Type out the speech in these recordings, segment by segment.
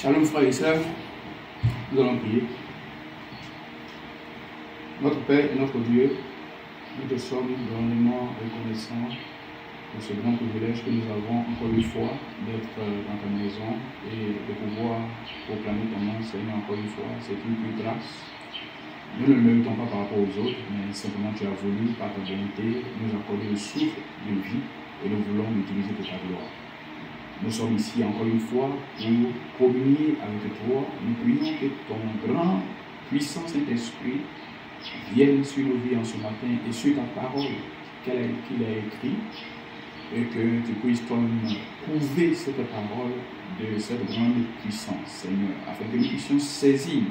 Shalom frères et sœurs, nous allons prier. Notre Père et notre Dieu, nous te sommes grandement reconnaissants pour ce grand privilège que nous avons encore une fois d'être dans ta maison et de pouvoir proclamer ton nom, Seigneur, encore une fois. C'est une pure grâce. Nous ne le méritons pas par rapport aux autres, mais simplement tu as voulu, par ta volonté, nous accorder le souffle de vie et nous voulons l'utiliser pour ta gloire. Nous sommes ici encore une fois pour communier avec toi. Nous prions que ton grand, puissant Saint-Esprit vienne sur nos vies en ce matin et sur ta parole qu'il a écrite et que tu puisses toi-même prouver cette parole de cette grande puissance, Seigneur, afin que nous puissions saisir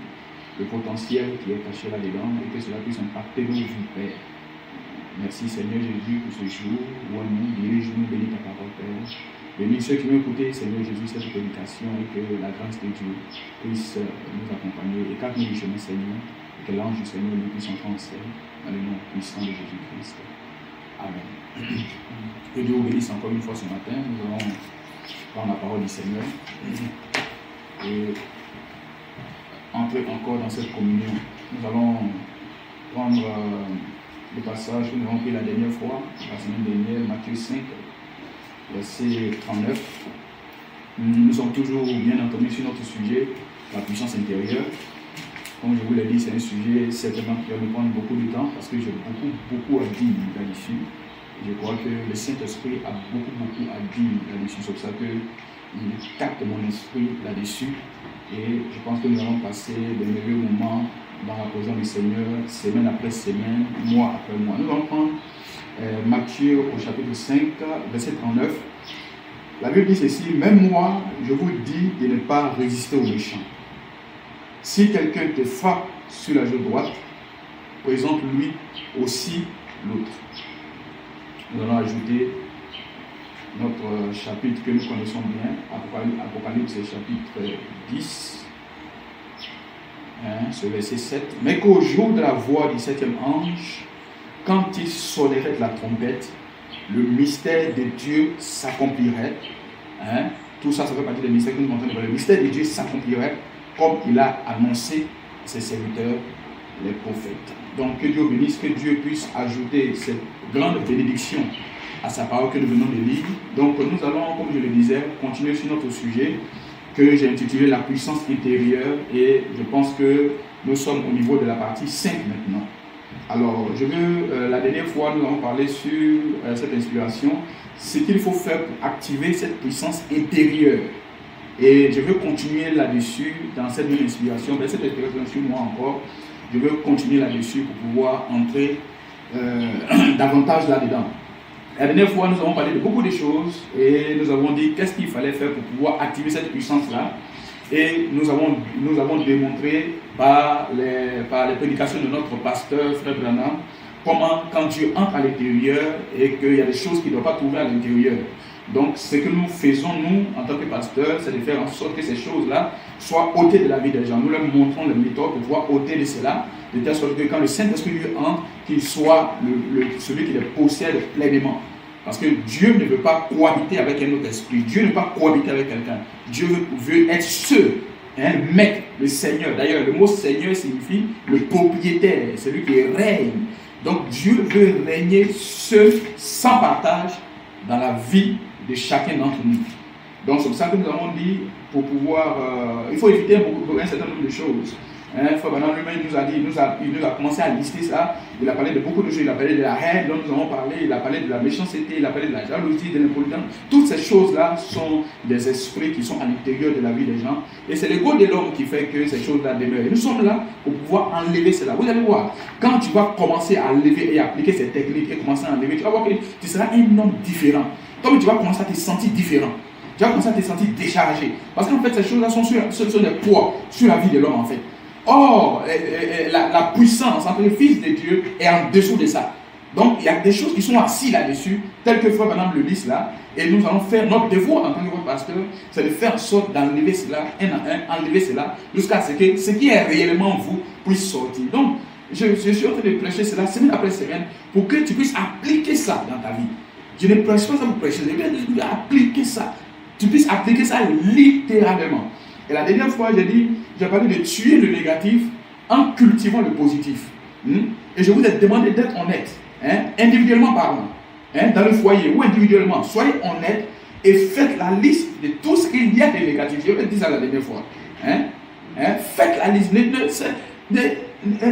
le potentiel qui est caché là-dedans et que cela puisse impacter nos vies, Père. Merci Seigneur Jésus pour ce jour où nous dirige-nous, bénis ta parole, Père. Bénis ceux qui m'ont écouté, Seigneur Jésus, cette prédication et que la grâce de Dieu puisse nous accompagner. Écarte-nous du chemin, Seigneur, et que l'ange du Seigneur nous puisse entrer en scène dans le nom puissant de Jésus-Christ. Amen. Que Dieu vous bénisse encore une fois ce matin. Nous allons prendre la parole du Seigneur et entrer encore dans cette communion. Nous allons prendre le passage que nous avons pris la dernière fois, la semaine dernière, Matthieu 5. Verset 39. Nous sommes toujours bien entendu sur notre sujet, la puissance intérieure. Comme je vous l'ai dit, c'est un sujet certainement qui va me prendre beaucoup de temps parce que j'ai beaucoup à dire là-dessus. Je crois que le Saint-Esprit a beaucoup à dire là-dessus. C'est pour ça qu'il capte mon esprit là-dessus. Et je pense que nous allons passer de merveilleux moments dans la présence du Seigneur, semaine après semaine, mois après mois. Nous allons prendre Matthieu au chapitre 5, verset 39. La Bible dit ceci: même moi, je vous dis de ne pas résister aux méchants. Si quelqu'un te frappe sur la joue droite, présente-lui aussi l'autre. Nous allons ajouter notre chapitre que nous connaissons bien, Apocalypse chapitre 10, ce verset 7. Mais qu'au jour de la voix du septième ange, quand il sonnerait la trompette, le mystère de Dieu s'accomplirait. Tout ça, ça fait partie des mystères que nous entendons. Le mystère de Dieu s'accomplirait comme il a annoncé à ses serviteurs, les prophètes. Donc que Dieu bénisse, que Dieu puisse ajouter cette grande bénédiction à sa parole que nous venons de lire. Donc nous allons, comme je le disais, continuer sur notre sujet que j'ai intitulé la puissance intérieure et je pense que nous sommes au niveau de la partie 5 maintenant. Alors, la dernière fois, nous avons parlé sur cette inspiration, ce qu'il faut faire pour activer cette puissance intérieure. Et je veux continuer là-dessus, dans cette même inspiration, cette inspiration sur moi encore, je veux continuer là-dessus pour pouvoir entrer davantage là-dedans. La dernière fois, nous avons parlé de beaucoup de choses et nous avons dit qu'est-ce qu'il fallait faire pour pouvoir activer cette puissance-là. Et nous avons démontré par les prédications de notre pasteur, Frère Branham, comment quand Dieu entre à l'intérieur et qu'il y a des choses qu'il ne doit pas trouver à l'intérieur. Donc ce que nous faisons, nous, en tant que pasteurs, c'est de faire en sorte que ces choses-là soient ôtées de la vie des gens. Nous leur montrons les méthodes pour pouvoir ôter de cela, de telle sorte que quand le Saint-Esprit lui entre, qu'il soit celui qui les possède pleinement. Parce que Dieu ne veut pas cohabiter avec un autre esprit. Dieu ne veut pas cohabiter avec quelqu'un. Dieu veut être seul, maître, le Seigneur. D'ailleurs, le mot Seigneur signifie le propriétaire, celui qui règne. Donc Dieu veut régner seul, sans partage, dans la vie de chacun d'entre nous. Donc c'est pour ça que nous avons dit, pour pouvoir, il faut éviter un certain nombre de choses. Frère Branham lui-même il nous a commencé à lister ça. Il a parlé de beaucoup de choses. Il a parlé de la haine dont nous avons parlé. Il a parlé de la méchanceté. Il a parlé de la jalousie, de l'impolitesse. Toutes ces choses-là sont des esprits qui sont à l'intérieur de la vie des gens. Et c'est l'ego de l'homme qui fait que ces choses-là demeurent. Et nous sommes là pour pouvoir enlever cela. Vous allez voir, quand tu vas commencer à enlever et appliquer ces techniques et commencer à enlever, tu vas voir que tu seras un homme différent. Comme tu vas commencer à te sentir différent. Tu vas commencer à te sentir déchargé. Parce qu'en fait, ces choses-là sont des poids sur la vie de l'homme en fait. Or, la puissance entre le Fils de Dieu est en dessous de ça. Donc, il y a des choses qui sont assises là-dessus, telles que Frère Branham le dit là, et nous allons faire notre devoir en tant que pasteur, c'est de faire en sorte d'enlever cela, un à un, enlever cela, jusqu'à ce que ce qui est réellement vous puisse sortir. Donc, je suis en train de prêcher cela semaine après semaine pour que tu puisses appliquer ça dans ta vie. Je ne prêche pas ça pour prêcher, je vais appliquer ça. Tu puisses appliquer ça littéralement. Et la dernière fois, j'ai parlé de tuer le négatif en cultivant le positif. Et je vous ai demandé d'être honnête, individuellement parlant, dans le foyer ou individuellement. Soyez honnête et faites la liste de tout ce qu'il y a de négatif. Je vais dire ça la dernière fois. Faites la liste.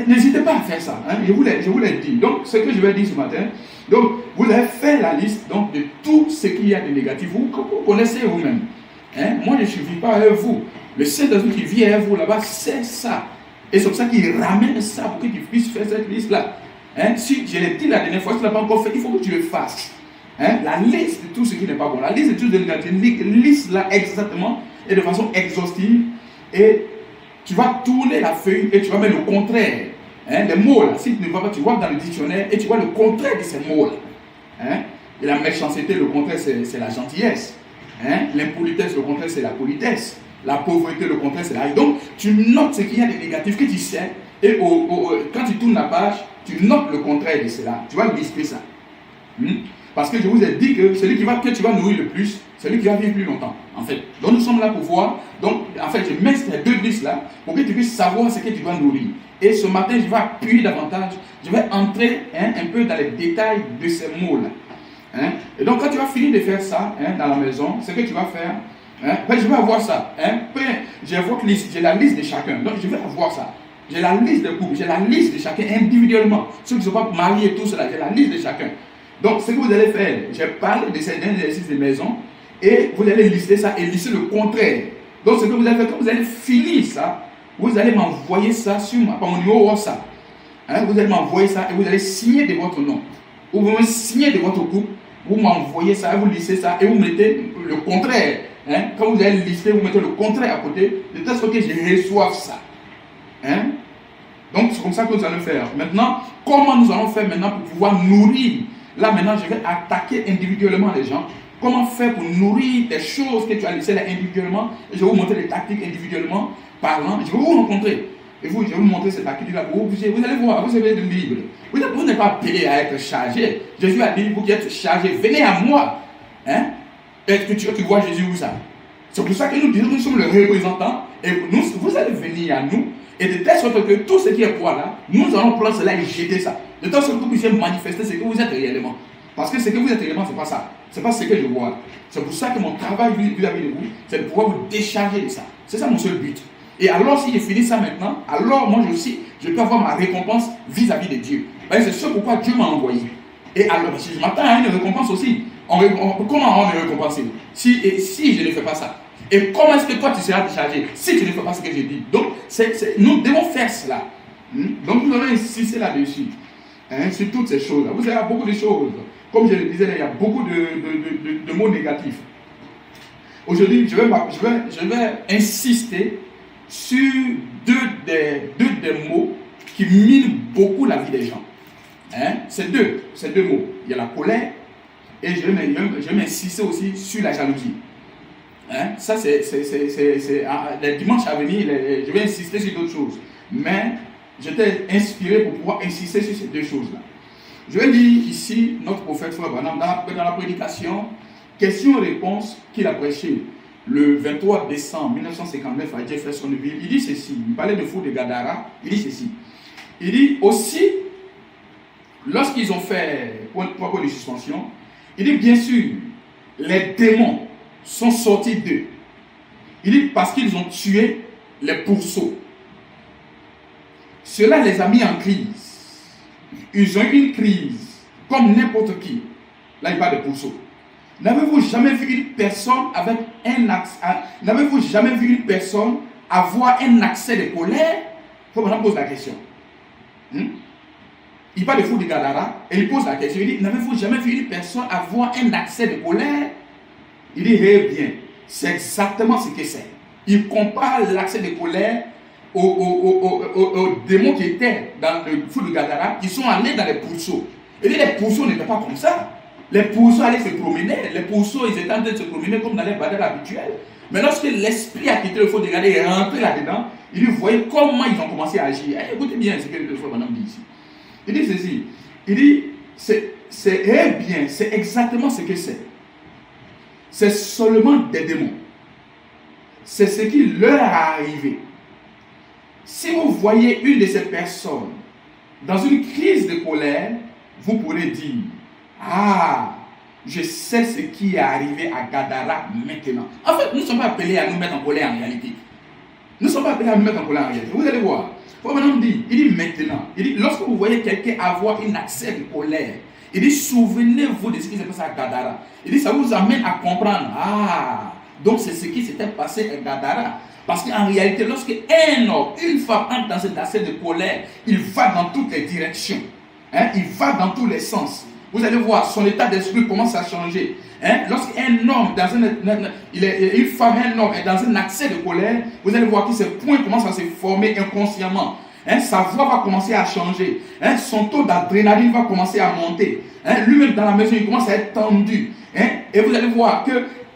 N'hésitez pas à faire ça. Je vous l'ai dit. Donc, ce que je vais dire ce matin, donc, vous avez fait la liste donc, de tout ce qu'il y a de négatif. Vous connaissez vous-même. Moi, je ne suis pas avec vous. Le Saint-Esprit qui vient avec vous là-bas, c'est ça. Et c'est pour ça qu'il ramène ça pour que tu puisses faire cette liste-là. Si je l'ai dit la dernière fois, si tu ne l'as pas encore fait, il faut que tu le fasses. La liste de tout ce qui n'est pas bon. La liste de tout ce qui n'est pas bon. Liste là exactement et de façon exhaustive. Et tu vas tourner la feuille et tu vas mettre le contraire. Les mots là, si tu ne vas pas, tu vois dans le dictionnaire et tu vois le contraire de ces mots là. Et la méchanceté, le contraire, c'est la gentillesse. L'impolitesse, le contraire, c'est la politesse. La pauvreté, le contraire, c'est la rigueur. Donc, tu notes ce qu'il y a de négatif que tu sais. Et quand tu tournes la page, tu notes le contraire de cela. Tu vas lister ça. Parce que je vous ai dit que celui que tu vas nourrir le plus, c'est celui qui va vivre plus longtemps, en fait. Donc, nous sommes là pour voir. Donc, en fait, je mets ces deux listes là pour que tu puisses savoir ce que tu dois nourrir. Et ce matin, je vais appuyer davantage. Je vais entrer un peu dans les détails de ces mots-là. Et donc, quand tu vas finir de faire ça dans la maison, ce que tu vas faire, je vais avoir ça. J'ai la liste de chacun. Donc, je vais avoir ça. J'ai la liste de couple, j'ai la liste de chacun individuellement. Ceux qui ne sont pas mariés, tout cela, j'ai la liste de chacun. Donc, ce que vous allez faire, j'ai parlé de ces exercices de maison et vous allez lister ça et lister le contraire. Donc, ce que vous allez faire, quand vous allez finir ça, vous allez m'envoyer ça par mon numéro WhatsApp. Vous allez m'envoyer ça et vous allez signer de votre nom. Ou vous me signez de votre couple, vous m'envoyez ça, vous listez ça et vous mettez le contraire. Quand vous allez lister, vous mettez le contraire à côté, de telle sorte que je reçoive ça. Donc, c'est comme ça que nous allons faire. Maintenant, comment nous allons faire maintenant pour pouvoir nourrir? Là, maintenant, je vais attaquer individuellement les gens. Comment faire pour nourrir des choses que tu as laissées là individuellement? Et je vais vous montrer les tactiques individuellement parlant. Je vais vous rencontrer. Et je vais vous montrer ces tactiques-là. Vous allez voir, vous avez le libre. Vous n'êtes pas appelé à être chargé. Jésus a dit, vous qui êtes chargé, venez à moi. Est-ce que tu vois Jésus où ça? C'est pour ça que nous disons que nous sommes le représentant. Et vous allez venir à nous. Et de telle sorte que tout ce qui est poids là, nous allons prendre cela et jeter ça. De telle sorte que vous puissiez manifester ce que vous êtes réellement. Parce que ce que vous êtes réellement, ce n'est pas ça. Ce n'est pas ce que je vois. C'est pour ça que mon travail vis-à-vis de vous, c'est de pouvoir vous décharger de ça. C'est ça mon seul but. Et alors, si je finis ça maintenant, alors moi aussi, je peux avoir ma récompense vis-à-vis de Dieu. C'est ce pourquoi Dieu m'a envoyé. Et alors, si je m'attends à une récompense aussi, comment on va me récompenser si je ne fais pas ça? Et comment est-ce que toi tu seras déchargé si tu ne fais pas ce que j'ai dit? Donc, nous devons faire cela. Donc, nous allons insister là-dessus. Sur toutes ces choses-là. Vous avez beaucoup de choses. Comme je le disais, il y a beaucoup de mots négatifs. Aujourd'hui, je vais insister sur deux des mots qui minent beaucoup la vie des gens. C'est deux mots. Il y a la colère et je vais m'insister aussi sur la jalousie. Ça, c'est les dimanches à venir, je vais insister sur d'autres choses. Mais j'étais inspiré pour pouvoir insister sur ces deux choses-là. Je vais lire ici notre prophète Frère Branham dans la prédication, question-réponse qu'il a prêché le 23 décembre 1959 à Jeffersonville. Il dit ceci, il parlait de fou de Gadara, il dit ceci. Il dit aussi, lorsqu'ils ont fait trois points de suspension, il dit bien sûr, les démons sont sortis d'eux. Il dit parce qu'ils ont tué les pourceaux. Cela les a mis en crise. Ils ont eu une crise comme n'importe qui. Là, il parle de pourceaux. N'avez-vous jamais vu une personne avec n'avez-vous jamais vu une personne avoir un accès de colère? Il faut maintenant poser la question. Il parle de fou de Gadara et il pose la question. Il dit, n'avez-vous jamais vu une personne avoir un accès de colère? Il dit, eh bien, c'est exactement ce que c'est. Il compare l'accès de colère aux démons qui étaient dans le fou de Gadara, qui sont allés dans les pourceaux. Il dit, les pourceaux n'étaient pas comme ça. Les pourceaux allaient se promener. Les pourceaux, ils étaient en train de se promener comme dans les badales habituelles. Mais lorsque l'esprit a quitté le fou de Gadara et est rentré là-dedans, il dit, vous voyez comment ils ont commencé à agir. Écoutez bien ce que le frère Madame dit ici. Il dit ceci. Il dit, eh bien, c'est exactement ce que c'est. C'est seulement des démons. c'est ce qui leur est arrivé. Si vous voyez une de ces personnes dans une crise de colère, vous pourrez dire, ah, je sais ce qui est arrivé à Gadara maintenant. En fait, nous ne sommes pas appelés à nous mettre en colère en réalité. Nous ne sommes pas appelés à nous mettre en colère en réalité. Vous allez voir. Maintenant, il dit maintenant. Il dit, lorsque vous voyez quelqu'un avoir un accès de colère, il dit, souvenez-vous de ce qui s'est passé à Gadara. Il dit, ça vous amène à comprendre. Ah, donc c'est ce qui s'était passé à Gadara. Parce qu'en réalité, lorsque un homme, une femme entre dans cet accès de colère, il va dans toutes les directions. Il va dans tous les sens. Vous allez voir, son état d'esprit commence à changer. Lorsqu'un homme, une femme, un homme est dans un accès de colère, vous allez voir que ces points commencent à se former inconsciemment. Sa voix va commencer à changer. Son taux d'adrénaline va commencer à monter. Lui-même dans la maison, il commence à être tendu. Et vous allez voir que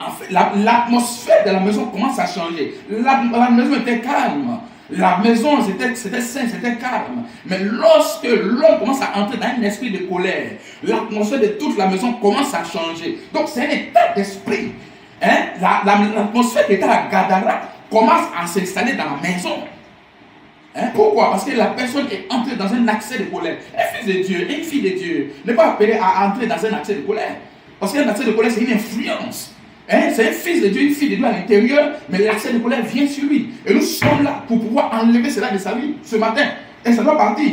en fait, l'atmosphère de la maison commence à changer. La maison était calme. La maison, c'était sain, c'était calme. Mais lorsque l'homme commence à entrer dans un esprit de colère, l'atmosphère de toute la maison commence à changer. Donc, c'est un état d'esprit. L'atmosphère qui était à Gadara commence à s'installer dans la maison. Pourquoi? Parce que la personne est entrée dans un accès de colère. Un fils de Dieu, une fille de Dieu n'est pas appelé à entrer dans un accès de colère. Parce qu'un accès de colère, c'est une influence. C'est un fils de Dieu, une fille de Dieu à l'intérieur, mais l'accès de colère vient sur lui. Et nous sommes là pour pouvoir enlever cela de sa vie ce matin. Et ça doit partir.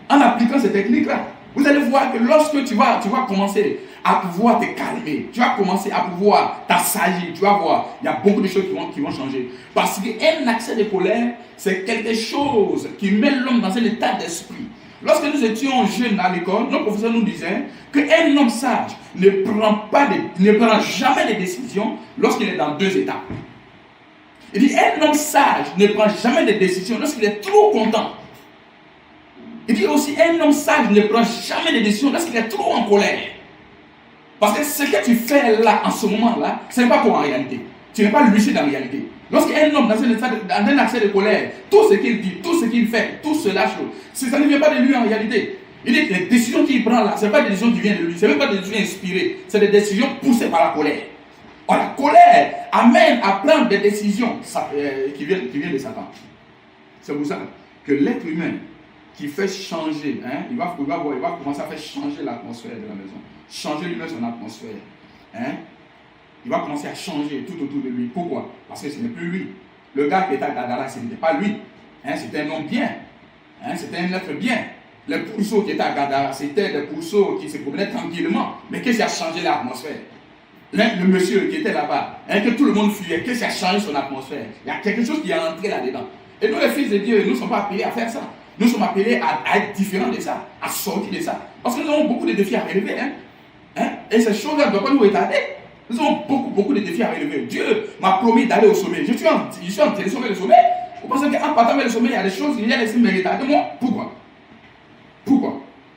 En appliquant ces techniques-là. Vous allez voir que lorsque tu vas commencer à pouvoir te calmer, tu vas commencer à pouvoir t'assagir, tu vas voir, il y a beaucoup de choses qui vont changer. Parce qu'un accès de colère, c'est quelque chose qui met l'homme dans un état d'esprit. Lorsque nous étions jeunes à l'école, nos professeurs nous disaient qu'un homme sage ne prend jamais de décision lorsqu'il est dans deux états. Il dit un homme sage ne prend jamais de décision lorsqu'il est trop content. Il dit aussi un homme sage ne prend jamais de décision lorsqu'il est trop en colère. Parce que ce que tu fais là, en ce moment-là, ce n'est pas toi en réalité. Tu n'es pas lucide en réalité. Lorsqu'un homme dans un accès de colère, tout ce qu'il dit, tout ce qu'il fait, tout cela, ça ne vient pas de lui en réalité. Il dit que les décisions qu'il prend là, ce n'est pas des décisions qui viennent de lui, ce n'est même pas des décisions inspirées, c'est des décisions poussées par la colère. Or, la colère amène à prendre des décisions qui viennent de Satan. C'est pour ça que l'être humain qui fait changer, il va commencer à faire changer l'atmosphère de la maison, changer lui-même son atmosphère. Il va commencer à changer tout autour de lui. Pourquoi? Parce que ce n'est plus lui. Le gars qui était à Gadara, ce n'était pas lui. C'était un homme bien. C'était un être bien. Les pourceaux qui étaient à Gadara, c'était des pourceaux qui se promenaient tranquillement. Mais qu'est-ce qui a changé l'atmosphère? Le monsieur qui était là-bas, que tout le monde fuyait, qu'est-ce qui a changé son atmosphère? Il y a quelque chose qui est entré là-dedans. Et nous, les fils de Dieu, nous ne sommes pas appelés à faire ça. Nous sommes appelés à être différents de ça, à sortir de ça. Parce que nous avons beaucoup de défis à relever. Et ces choses-là ne doivent pas nous retarder. Nous avons beaucoup de défis à relever. Dieu m'a promis d'aller au sommet. Je suis en train de sommet le sommet. Vous pensez qu'en partant vers le sommet, il y a des choses qu'il y a laissé me retarder moi? Pourquoi?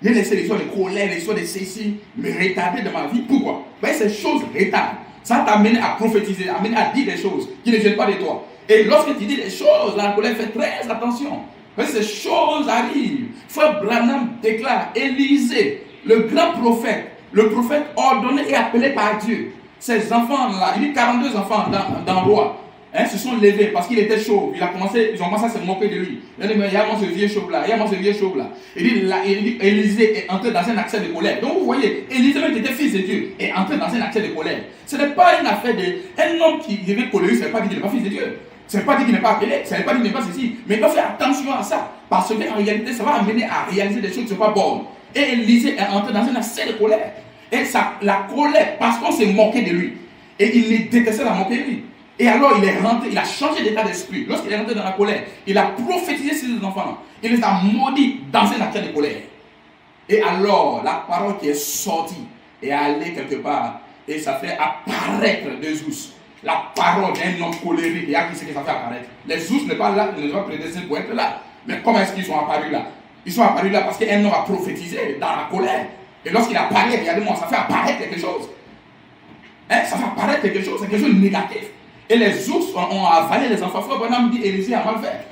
Il y a laissé les histoires de colère, les histoires de ceci me retarder de ma vie. Pourquoi? Ces choses retardent. Ça t'a amené à prophétiser, amené à dire des choses qui ne viennent pas de toi. Et lorsque tu dis des choses, la colère fait très attention. Ces choses arrivent. Frère Branham déclare, Élisée, le grand prophète, le prophète ordonné et appelé par Dieu. Ces enfants-là, il y a 42 enfants dans le roi, se sont levés parce qu'il était chauve. Ils ont commencé à se moquer de lui. Il a dit, mais il y a moi ce vieux chauve-là, Il dit, Élisée est entré dans un accès de colère. Donc vous voyez, Élisée, qui était fils de Dieu, est entré dans un accès de colère. Ce n'est pas une affaire un homme qui devait colérique, ce n'est pas dit qu'il n'est pas fils de Dieu. Ce n'est pas dit qu'il n'est pas appelé, ce n'est pas dit qu'il n'est pas ceci. Mais il doit faire attention à ça. Parce qu'en réalité, ça va amener à réaliser des choses qui ne sont pas bonnes. Et Élisée est entré dans un accès de colère. Et la colère, parce qu'on s'est moqué de lui. Et il détestait la moquerie. Et alors il est rentré, il a changé d'état d'esprit. Lorsqu'il est rentré dans la colère, il a prophétisé sur les enfants. Il les a maudits dans un accès de colère. Et alors, la parole qui est sortie est allée quelque part. Et ça fait apparaître des ours. La parole d'un homme colérique. Et à qui c'est que ça fait apparaître? Les ours ne sont pas là, ils ne sont pas prédestinés pour être là. Mais comment est-ce qu'ils sont apparus là? Ils sont apparus là parce qu'un homme a prophétisé dans la colère. Et lorsqu'il apparaît, regardez-moi, ça fait apparaître quelque chose. Ça fait apparaître quelque chose, c'est quelque chose de négatif. Et les ours ont avalé les enfants. Frère Branham dit Élisée a mal fait.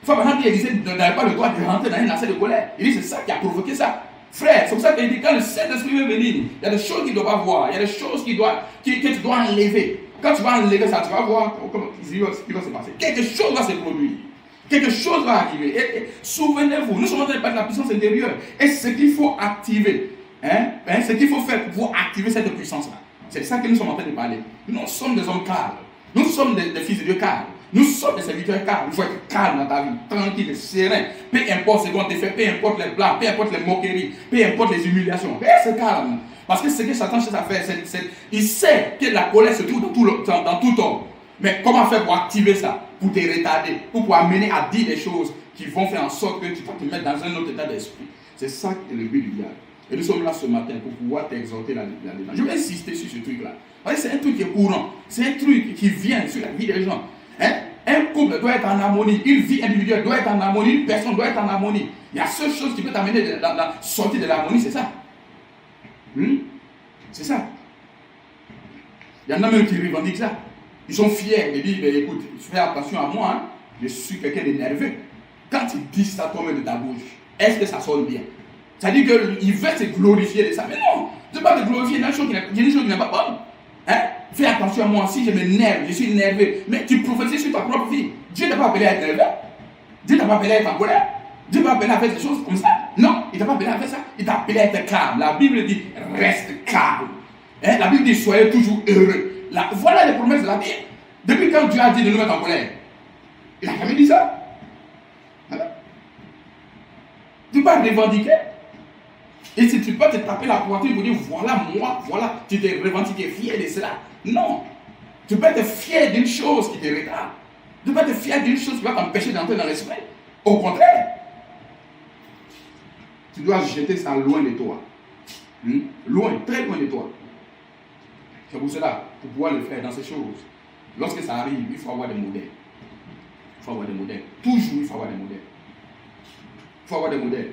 Frère Branham dit Élisée n'avait pas le droit de rentrer dans un accès de colère. Il dit c'est ça qui a provoqué ça. Frère, c'est pour ça qu'il dit quand le Saint-Esprit veut venir, il y a des choses qu'il doit voir, il y a des choses que tu dois enlever. Quand tu vas enlever ça, tu vas voir ce qui va se passer. Quelque chose va se produire. Quelque chose va arriver. Et souvenez-vous, nous sommes en train de parler de la puissance intérieure. Et c'est ce qu'il faut activer. Ce qu'il faut faire pour activer cette puissance-là. C'est de ça que nous sommes en train de parler. Nous sommes des hommes calmes. Nous sommes des fils de Dieu calmes. Nous sommes des serviteurs calmes. Il faut être calme dans ta vie, tranquille, serein. Peu importe ce qu'on te fait, peu importe les blagues, peu importe les moqueries, peu importe les humiliations. Reste calme. Parce que ce que Satan cherche à faire, il sait que la colère se trouve dans tout homme. Mais comment faire pour activer ça? Pour te retarder, pour amener à dire des choses qui vont faire en sorte que tu vas te mettre dans un autre état d'esprit. C'est ça qui est le but du diable. Et nous sommes là ce matin pour pouvoir t'exhorter là-dedans. Je vais insister sur ce truc-là. C'est un truc qui est courant. C'est un truc qui vient sur la vie des gens. Un couple doit être en harmonie. Une vie individuelle doit être en harmonie. Une personne doit être en harmonie. Il y a seule chose qui peut t'amener sortir de l'harmonie, c'est ça. C'est ça. Il y en a même qui revendiquent ça. Ils sont fiers. Ils disent, écoute, fais attention à moi. Je suis quelqu'un de nerveux. Quand tu dis ça toi-même de ta bouche, est-ce que ça sonne bien? Ça dit qu'il veut se glorifier de ça. Mais non, tu ne peux pas te glorifier dans des choses qui n'est pas bonne. Fais attention à moi. Si je m'énerve, je suis énervé. Mais tu prophétises sur ta propre vie. Dieu ne t'a pas appelé à être nerveux. Dieu ne t'a pas appelé à être en colère. Dieu ne t'a pas appelé à faire des choses comme ça. Non, il ne t'a pas appelé à faire ça. Il t'a appelé à être calme. La Bible dit, reste calme. La Bible dit, soyez toujours heureux. Voilà les promesses de la Bible. Depuis quand Dieu a dit de nous mettre en colère? Il n'a jamais dit ça. Tu ne peux pas revendiquer. Et si tu peux te taper la poitrine pour dire, voilà moi, voilà, tu t'es revendiqué fier de cela. Non. Tu peux être fier d'une chose qui te retarde. Tu peux être fier d'une chose qui va t'empêcher d'entrer dans l'esprit. Au contraire. Tu dois jeter ça loin de toi. Loin, très loin de toi. C'est pour cela, pour pouvoir le faire dans ces choses, lorsque ça arrive, il faut avoir des modèles. Il faut avoir des modèles. Toujours, il faut avoir des modèles. Il faut avoir des modèles.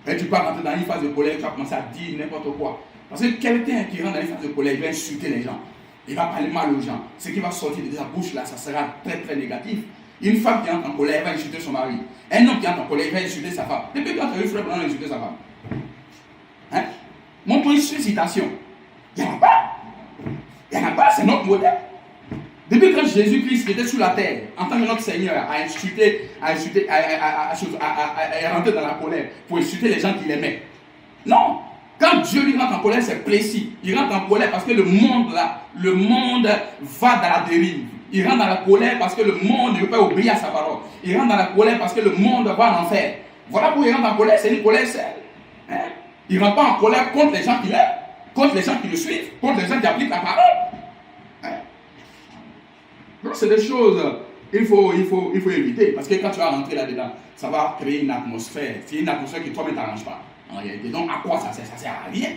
Et tu peux rentrer dans une phase de colère, tu vas commencer à dire n'importe quoi. Parce que quelqu'un qui rentre dans une phase de colère, il va insulter les gens. Il va parler mal aux gens. Ce qui va sortir de sa bouche là, ça sera très très négatif. Une femme qui entre en colère, elle va insulter son mari. Un homme qui entre en colère, il va insulter sa femme. Depuis quand tu as eu frère pour insulter sa femme? Montre une suscitation. Il n'y en a pas. Il n'y en a pas, c'est notre modèle. Depuis quand Jésus-Christ était sur la terre, en tant que notre Seigneur, a rentré dans la colère pour insulter les gens qu'il aimait. Non. Quand Dieu lui rentre en colère, c'est précis. Il rentre en colère parce que le monde va dans la dérive. Il rentre dans la colère parce que le monde ne veut pas obéir à sa parole. Il rentre dans la colère parce que le monde va en enfer. Voilà pourquoi il rentre en colère, c'est une colère saine. Il ne rentre pas en colère contre les gens qu'il aime, contre les gens qui le suivent, contre les gens qui appliquent la parole. Donc c'est des choses qu'il faut éviter. Parce que quand tu vas rentrer là-dedans, ça va créer une atmosphère. C'est une atmosphère qui toi-même ne t'arrange pas. En réalité. Donc à quoi ça sert? Ça ne sert à rien.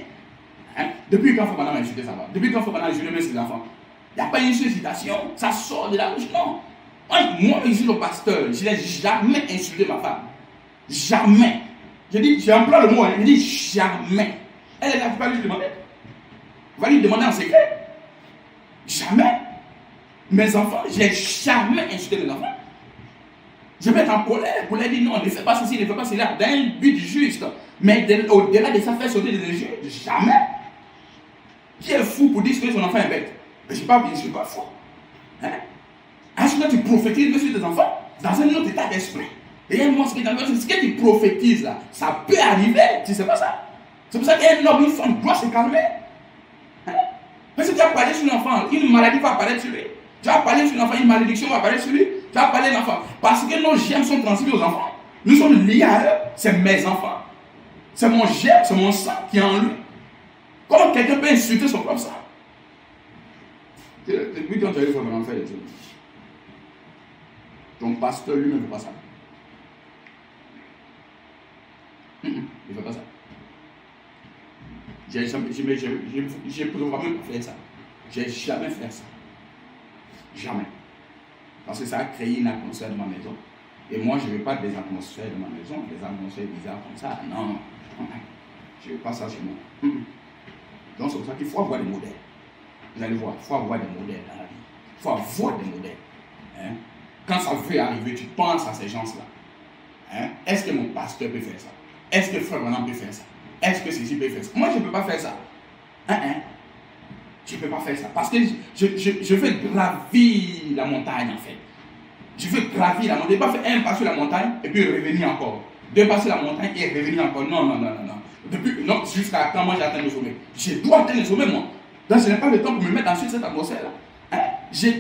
Depuis quand il faut maintenant insulter sa femme? Depuis quand il faut maintenant insulter ses enfants? Il n'y a pas une suscitation. Ça sort de la bouche. Non. Moi, je suis le pasteur. Je n'ai jamais insulté ma femme. Jamais. Je dis, j'emploie le mot. Je dis jamais. Elle est là, tu vas lui demander. Va lui demander en secret. Jamais. Mes enfants, je n'ai jamais insulté mes enfants. Je vais être en colère pour leur dire non, ne fais pas ceci, ne fais pas cela, dans un but juste. Mais au-delà de ça, faire sauter des yeux, jamais. Qui est fou pour dire que son enfant est bête? Je ne suis pas fou. Ensuite, tu prophétises sur tes enfants dans un autre état d'esprit. Et moi, ce que tu prophétises là, ça peut arriver, tu ne sais pas ça. C'est pour ça qu'un homme, une femme doit se calmer. Parce que tu as parlé sur l'enfant, une maladie va apparaître sur lui. Tu vas parler sur l'enfant, une malédiction va apparaître sur lui. Tu vas parler de l'enfant. Parce que nos germes sont transmis aux enfants. Nous sommes liés à eux. C'est mes enfants. C'est mon germe, c'est mon sang qui est en lui. Comment quelqu'un peut insulter son propre sang? Depuis quand tu as eu vraiment fait des choses. Ton pasteur lui-même ne fait pas ça. Il ne fait pas ça. J'ai vraiment pas fait ça. J'ai jamais fait ça. Jamais. Parce que ça a créé une atmosphère dans ma maison. Et moi, je ne veux pas des atmosphères dans ma maison, des atmosphères bizarres comme ça. Non. Je ne veux pas ça chez moi. Donc, c'est pour ça qu'il faut avoir des modèles. Vous allez voir, il faut avoir des modèles dans la vie. Il faut avoir des modèles. Quand ça veut arriver, tu penses à ces gens-là. Est-ce que mon pasteur peut faire ça? Est-ce que Frère Branham peut faire ça? Est-ce que ceci peut faire ça? Moi, je ne peux pas faire ça. Je ne peux pas faire ça. Parce que je veux gravir la montagne, en fait. Je veux gravir la montagne. Je ne peux pas faire un pas sur la montagne et puis revenir encore. Deux pas sur la montagne et revenir encore. Non, non, non, non, non. Non, jusqu'à quand moi j'ai atteint le sommet. Je dois atteindre le sommet, moi. Donc je n'ai pas le temps pour me mettre dans cette atmosphère-là. Hein?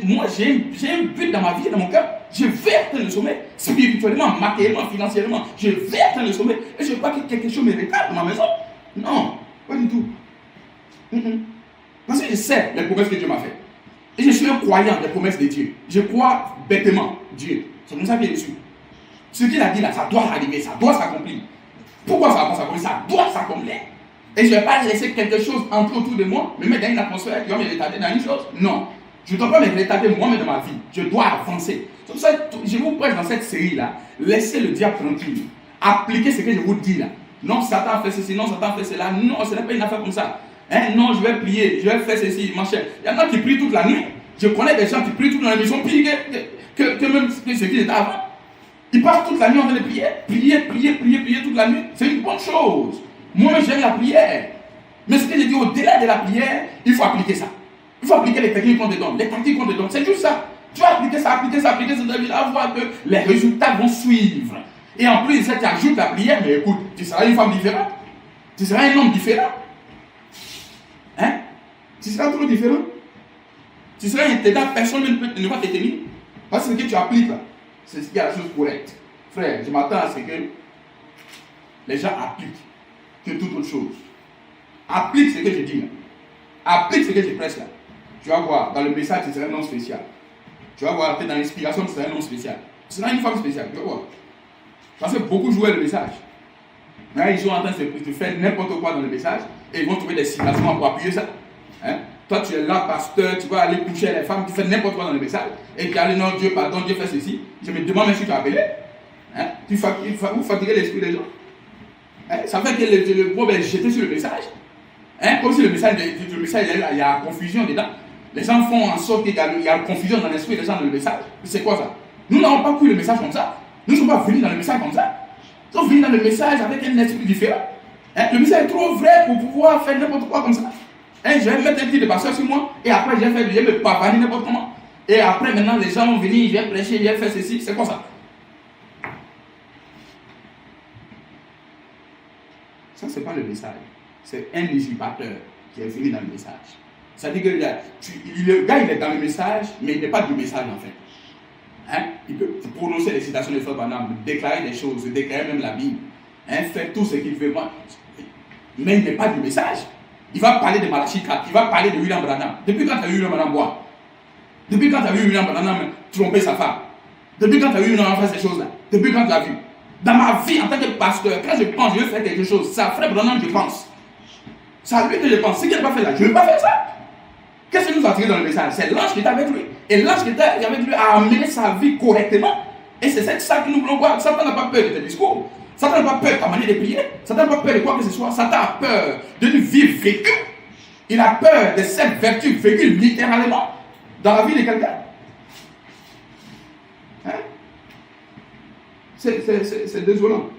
Moi, j'ai un but dans ma vie, dans mon cœur. Je vais atteindre le sommet. Spirituellement, matériellement, financièrement. Je vais atteindre le sommet. Et je ne veux pas que quelque chose me retarde dans ma maison. Non, pas du tout. Parce que je sais les promesses que Dieu m'a faites. Et je suis un croyant des promesses de Dieu. Je crois bêtement Dieu. C'est comme ça qu'il est dessus. Ce qu'il a dit là, ça doit arriver, ça doit s'accomplir. Pourquoi ça va pas s'accomplir? Ça doit s'accomplir. Et je ne vais pas laisser quelque chose entrer autour de moi, me mettre dans une atmosphère qui va me retarder dans une chose. Non. Je ne dois pas me retarder moi-même dans ma vie. Je dois avancer. C'est pour ça que je vous prêche dans cette série-là. Laissez le diable tranquille. Appliquez ce que je vous dis là. Non, Satan fait ceci, non, Satan fait cela. Non, ce n'est pas une affaire comme ça. Hein? Non, je vais prier, je vais faire ceci, machin. Il y en a qui prient toute la nuit. Je connais des gens qui prient toute la nuit. Ils sont pires que même ce qu'ils étaient avant. Ils passent toute la nuit en train de prier. Prier toute la nuit. C'est une bonne chose. Moi, j'aime la prière. Mais ce que je dis, au-delà de la prière, il faut appliquer ça. Il faut appliquer les techniques qu'on te donne. Les tactiques qu'on te donne. C'est juste ça. Tu vas appliquer ça. Tu vas voir que les résultats vont suivre. Et en plus, ça, tu ajoutes la prière. Mais écoute, tu seras une femme différente. Tu seras un homme différent. Hein? Tu seras trop différent. Tu seras intendant, personne ne va te tenir. Parce que ce que tu appliques là, c'est ce qui est la chose correcte. Frère, je m'attends à ce que les gens appliquent que toute autre chose. Applique ce que je dis là. Applique ce que je presse là. Tu vas voir, dans le message, tu seras un homme spécial. Tu vas voir, dans l'inspiration, tu seras un homme spécial. Tu seras une femme spéciale, tu vas voir. Parce que beaucoup jouent le message. Là, ils sont en train de faire n'importe quoi dans le message et ils vont trouver des citations pour appuyer ça. Hein? Toi, tu es là, pasteur, tu vas aller coucher les femmes, tu fais n'importe quoi dans le message et tu as dit non, Dieu pardon, Dieu fait ceci. Je me demande même si tu as appelé. Hein? Vous fatiguez l'esprit des gens. Hein? Ça fait que le problème est jeté sur le message. Hein? Comme si le message il y a confusion dedans. Les gens font en sorte qu'il y a confusion dans l'esprit des gens dans le message. C'est quoi ça? Nous n'avons pas pris le message comme ça. Nous ne sommes pas venus dans le message comme ça. Nous sommes venus dans le message avec un esprit différent. Hein? Le message est trop vrai pour pouvoir faire n'importe quoi comme ça. Hein? Je vais mettre un petit de pasteur sur moi et après je vais me pavaner n'importe comment. Et après maintenant les gens vont venir, je vais prêcher, je vais faire ceci. C'est quoi ça? Ça, ce n'est pas le message. C'est un usurpateur qui est venu dans le message. C'est-à-dire que le gars, il est dans le message, mais il n'est pas du message en fait. Hein? Il peut prononcer les citations de Frère Branham, déclarer des choses, déclarer même la Bible, hein? Faire tout ce qu'il veut. Mais il n'est pas du message. Il va parler de Malachi 4, il va parler de William Branham. Depuis quand tu as vu William Branham boire? Depuis quand tu as vu William Branham tromper sa femme? Depuis quand tu as vu William Branham faire ces choses-là? Depuis quand tu as vu? Dans ma vie, en tant que pasteur, quand je pense, je veux faire quelque chose, c'est à Frère Branham que je pense. C'est à lui que je pense. Ce qu'il n'a pas fait là, je ne veux pas faire ça. Qu'est-ce qui nous a tiré dans le message? C'est l'ange qui était avec lui. Et l'ange qui était avec lui a amené sa vie correctement. Et c'est ça que nous voulons voir. Satan n'a pas peur de tes discours. Satan n'a pas peur de ta manière de prier. Satan n'a pas peur de quoi que ce soit. Satan a peur d'une vie vécue. Il a peur de cette vertu vécue littéralement dans la vie de quelqu'un. Hein? C'est désolant.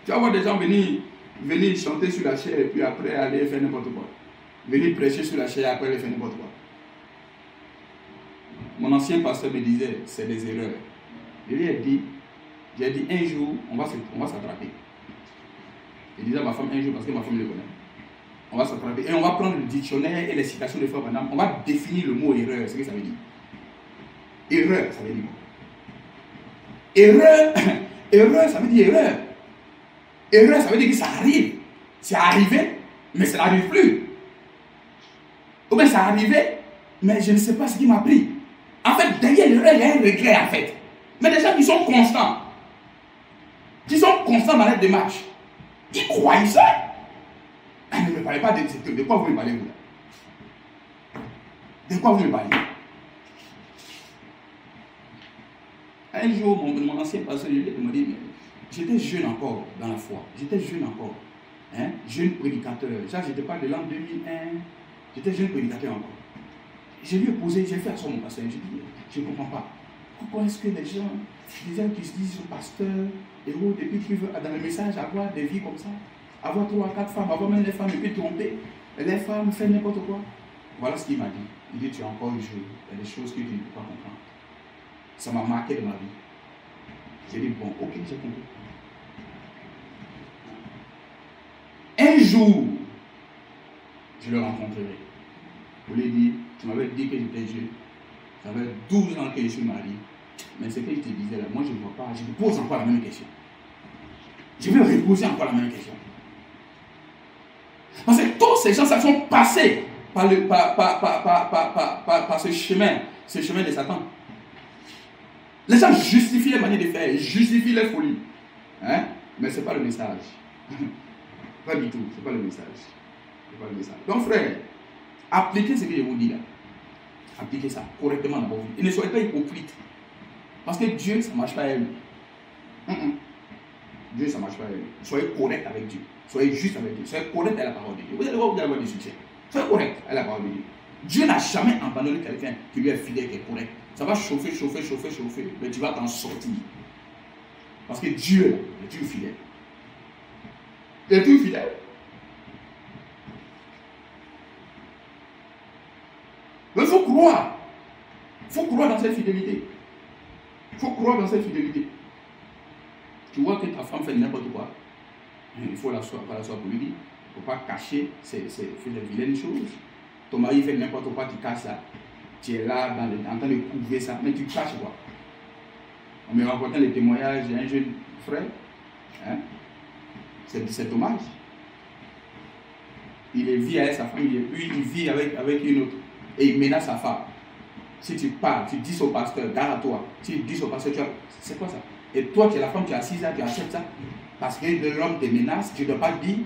Tu vas voir des gens venir chanter sur la chair et puis après aller faire n'importe quoi. Venir prêcher sur la chair et après aller faire n'importe quoi. Mon ancien pasteur me disait, c'est des erreurs. Je lui ai dit un jour, on va s'attraper. Il disait à ma femme un jour parce que ma femme le connaît. On va s'attraper et on va prendre le dictionnaire et les citations de Frère Branham. On va définir le mot erreur, ce que ça veut dire. Erreur, ça veut dire quoi? Erreur, ça veut dire erreur. Erreur, ça veut dire que ça arrive. C'est arrivé, mais ça n'arrive plus. Ou bien ça arrivait, mais je ne sais pas ce qui m'a pris. En fait, derrière l'erreur, il y a un regret en fait. Mais des gens qui sont constants, dans leur démarche, ils croient ça. Ne me parlez pas de quoi vous me parlez, vous là. De quoi vous me parlez? Un jour, mon ancien pasteur m'a dit, j'étais jeune encore dans la foi. J'étais jeune encore. Hein? Jeune prédicateur. Ça, je te parle de l'an 2001. J'étais jeune prédicateur encore. Je lui ai posé, j'ai fait à son pasteur. Je dis, je ne comprends pas. Pourquoi est-ce que les gens qui se disent pasteur, héros, depuis qu'ils veulent dans le message avoir des vies comme ça, avoir 3 à 4 femmes, avoir même des femmes et puis tromper Les femmes font n'importe quoi. Voilà ce qu'il m'a dit. Il dit, tu as encore joué. Il y a des choses que tu ne peux pas comprendre. Ça m'a marqué de ma vie. J'ai dit, bon, ok, j'ai compris. Un jour, je le rencontrerai. Je lui ai dit, tu m'avais dit que j'étais jeune. Ça fait 12 ans que je suis marié. Mais ce que je te disais là, moi je ne vois pas. Je te pose encore la même question. Je vais reposer encore la même question. Parce que tous ces gens, ça sont passés par ce chemin de Satan. Les gens justifient les manières de faire, justifient les folies. Hein? Mais ce n'est pas le message. Pas du tout, ce n'est pas le message. C'est pas le message. Donc frère, appliquez ce que je vous dis là. Appliquez ça correctement dans vos vies. Et ne soyez pas hypocrite. Parce que Dieu, ça ne marche pas à lui. Dieu, ça ne marche pas à lui. Soyez correct avec Dieu. Soyez juste avec Dieu. Soyez correct à la parole de Dieu. Vous allez voir, vous allez avoir du succès. Soyez correct à la parole de Dieu. Dieu n'a jamais abandonné quelqu'un qui lui est fidèle, qui est correct. Ça va chauffer, mais tu vas t'en sortir. Parce que Dieu est Dieu fidèle. Il est Dieu fidèle. Mais il faut croire. Il faut croire dans cette fidélité. Il faut croire dans cette fidélité. Tu vois que ta femme fait n'importe quoi. Il faut la soir pour lui dire. Il ne faut pas cacher faire des vilaines choses. Ton mari fait n'importe quoi, tu caches ça. Tu es là en train de couvrir ça, mais tu caches quoi. On me racontait les témoignages d'un jeune frère. Hein? C'est dommage. Il vit avec sa femme, il vit avec une autre. Et il menace sa femme. Si tu parles, tu dis au pasteur, garde à toi. Si tu dis au pasteur, c'est quoi ça? Et toi, tu es la femme, tu es assise là, tu acceptes ça. Parce que l'homme te menace, tu ne dois pas dire,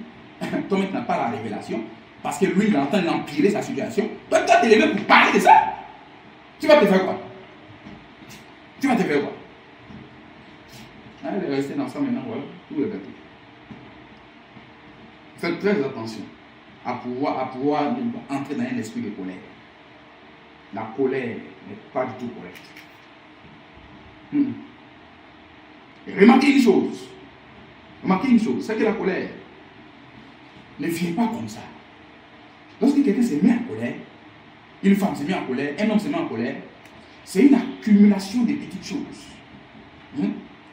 toi, tu n'as pas la révélation. Parce que lui, il est en train d'empirer sa situation. Toi, tu t'es levé pour parler de ça. Tu vas te faire quoi? Tu vas te faire quoi? Elle est restée dans ça maintenant, voilà, tout est bête. Faites très attention à pouvoir entrer dans un esprit de colère. La colère n'est pas du tout correcte. Et remarquez une chose, c'est que la colère ne vient pas comme ça. Lorsque quelqu'un se met en colère, une femme se met en colère, un homme se met en colère, c'est une accumulation de petites choses.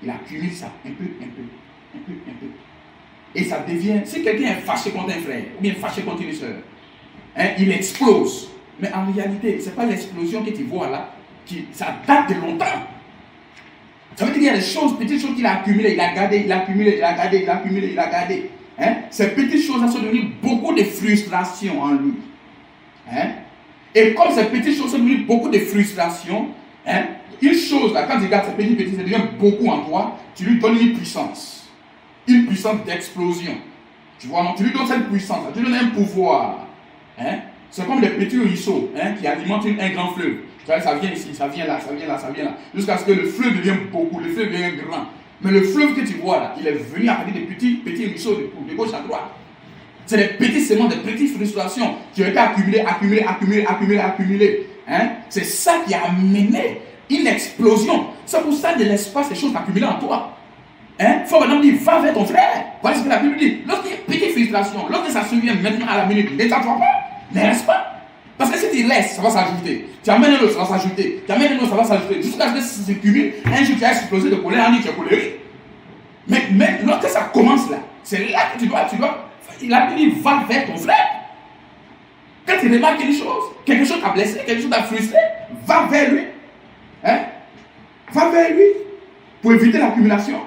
Il accumule ça, un peu. Et ça devient, si quelqu'un est fâché contre un frère, ou bien fâché contre une soeur, il explose. Mais en réalité, ce n'est pas l'explosion que tu vois là, ça date de longtemps. Ça veut dire qu'il y a des choses, petites choses qu'il a accumulées, il a gardé. Ces petites choses-là sont devenues beaucoup de frustration en lui. Et comme ces petites choses sont devenues beaucoup de frustration, une chose, là, quand tu regardes ces petites, ça devient beaucoup en toi, tu lui donnes une puissance d'explosion. Tu vois, non, tu lui donnes cette puissance, tu lui donnes un pouvoir. C'est comme les petits ruisseaux qui alimentent un grand fleuve. Ça vient ici, ça vient là, jusqu'à ce que le fleuve devienne beaucoup, le fleuve devienne grand. Mais le fleuve que tu vois là, il est venu à partir des petits ruisseaux de gauche à droite. C'est des petits séments, des petites frustrations qui ont été accumulées. C'est ça qui a amené une explosion. C'est pour ça de l'espace, ces choses accumulées en toi. Il faut maintenant dire, va vers ton frère. Voilà ce que la Bible dit. Lorsqu'il y a une petite frustration, lorsque ça se vient maintenant à la minute, ne t'attends pas, ne reste pas. Parce que si tu laisses, ça va s'ajouter. Tu amènes un autre, ça va s'ajouter. Tu amènes un autre, ça va s'ajouter. Jusqu'à ce que ça se cumule, un jour tu as explosé de colère, un jour tu es colérique. Mais lorsque ça commence là, c'est là que tu dois. Il a dit, va vers ton frère. Quand tu remarques quelque chose t'a blessé, quelque chose t'a frustré, va vers lui. Va vers lui pour éviter l'accumulation.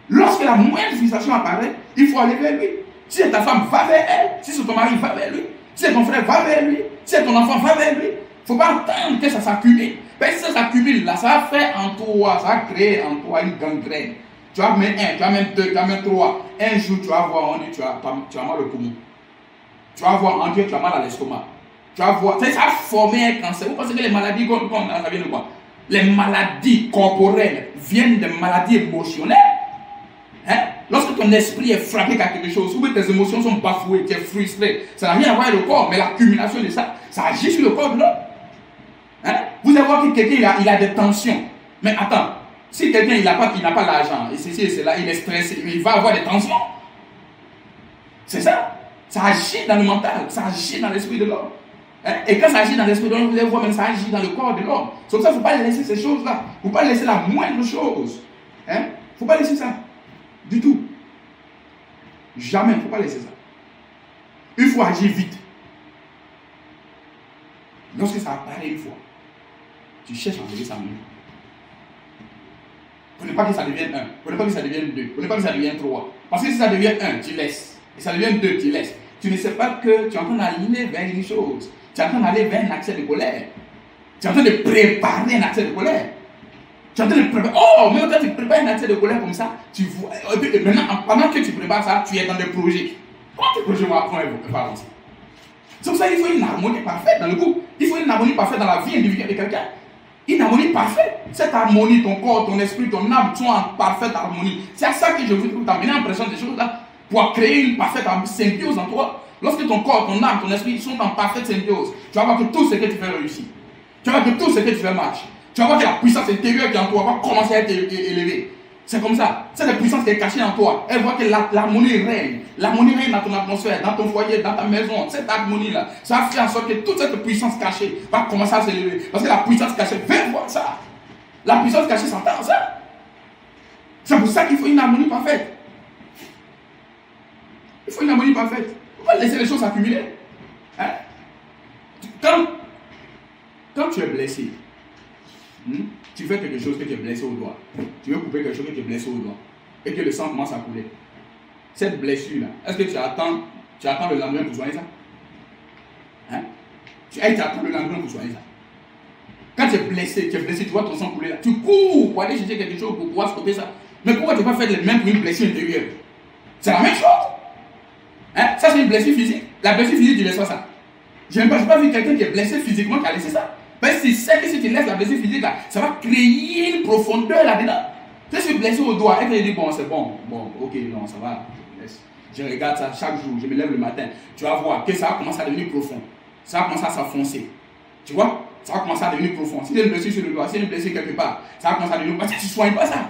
Lorsque la moindre frustration apparaît, il faut aller vers lui. Si c'est ta femme, va vers elle. Si c'est ton mari, va vers lui. Si c'est ton frère, va vers lui. Si c'est ton enfant, va vers lui. Il ne faut pas attendre que ça s'accumule. Parce que si ça s'accumule là, ça va faire en toi, ça va créer en toi une gangrène. Tu vas mettre 1, tu vas mettre 2, tu vas mettre 3. Un jour, tu vas voir, on dit, tu as mal au poumon. Tu vas voir, en Dieu, tu as mal à l'estomac. Tu vas voir, ça va former un cancer. Vous pensez que les maladies, ça vient de quoi? Les maladies corporelles viennent des maladies émotionnelles. Lorsque ton esprit est frappé par quelque chose, ou que tes émotions sont bafouées, tu es frustré, ça n'a rien à voir avec le corps, mais l'accumulation de ça, ça agit sur le corps de l'homme. Vous allez voir que quelqu'un il a des tensions. Mais attends, si quelqu'un il n'a pas l'argent, et ceci et cela, il est stressé, il va avoir des tensions. C'est ça. Ça agit dans le mental, ça agit dans l'esprit de l'homme. Hein? Et quand ça agit dans l'esprit de l'homme, vous allez voir même ça agit dans le corps de l'homme. C'est pour ça qu'il ne faut pas laisser ces choses-là. Il ne faut pas laisser la moindre chose. Hein? Il ne faut pas laisser ça. Du tout. Jamais, il ne faut pas laisser ça. Il faut agir vite. Lorsque ça apparaît une fois, tu cherches à enlever ça même. Prenez pas que ça devienne 1. Prenez pas que ça devienne 2. Prenez pas que ça devienne 3. Parce que si ça devient 1, tu laisses. Et ça devient 2, tu laisses. Tu ne sais pas que tu es en train d'aller vers une chose. Tu es en train d'aller vers un accès de colère. Tu es en train de préparer un accès de colère. Tu es en train de préparer. Oh, mais quand tu prépares un accès de colère comme ça, tu vois. Et maintenant, pendant que tu prépares ça, tu es dans des projets. Comment tes projets vont apprendre à avancer? C'est pour ça qu'il faut une harmonie parfaite dans le couple. Il faut une harmonie parfaite dans la vie individuelle de quelqu'un. Une harmonie parfaite. Cette harmonie, ton corps, ton esprit, ton âme sont en parfaite harmonie. C'est à ça que je veux t'amener en présence des choses-là. Pour créer une parfaite symbiose en toi. Lorsque ton corps, ton âme, ton esprit sont en parfaite symbiose, tu vas voir que tout ce que tu fais réussir. Tu vas voir que tout ce que tu fais marche. Tu vas voir que la puissance intérieure qui est en toi va commencer à être élevée. C'est comme ça. C'est la puissance qui est cachée en toi. Elle voit que l'harmonie règne. L'harmonie règne dans ton atmosphère, dans ton foyer, dans ta maison. Cette harmonie-là, ça va faire en sorte que toute cette puissance cachée va commencer à s'élever. Parce que la puissance cachée, viens voir ça. La puissance cachée s'entend ça. C'est pour ça qu'il faut une harmonie parfaite. Il faut une harmonie parfaite. Il ne faut pas laisser les choses s'accumuler. Hein? Quand tu es blessé, tu fais quelque chose que tu es blessé au doigt. Tu veux couper quelque chose que tu es blessé au doigt. Et que le sang commence à couler. Cette blessure-là, est-ce que tu attends le lendemain pour soigner ça? Hein? Tu attends le lendemain pour soigner ça. Quand tu es blessé, tu vois ton sang couler là. Tu cours pour aller chercher quelque chose pour pouvoir stopper ça. Mais pourquoi tu ne peux pas faire le même pour une blessure intérieure? C'est la même chose. Hein? Ça, c'est une blessure physique. La blessure physique, tu laisses pas ça. Je n'ai pas vu quelqu'un qui est blessé physiquement qui a laissé ça. Mais c'est ça que si tu laisses la blessure physique là, ça va créer une profondeur là-dedans. Tu suis blessé au doigt, et tu dis bon, c'est bon, ok, non, ça va. Je regarde ça chaque jour, je me lève le matin. Tu vas voir que ça va commencer à devenir profond. Ça va commencer à s'enfoncer. Tu vois? Ça va commencer à devenir profond. Si tu as une blessure sur le doigt, si tu as une blessure quelque part, ça va commencer à devenir. Parce que tu ne soignes pas ça.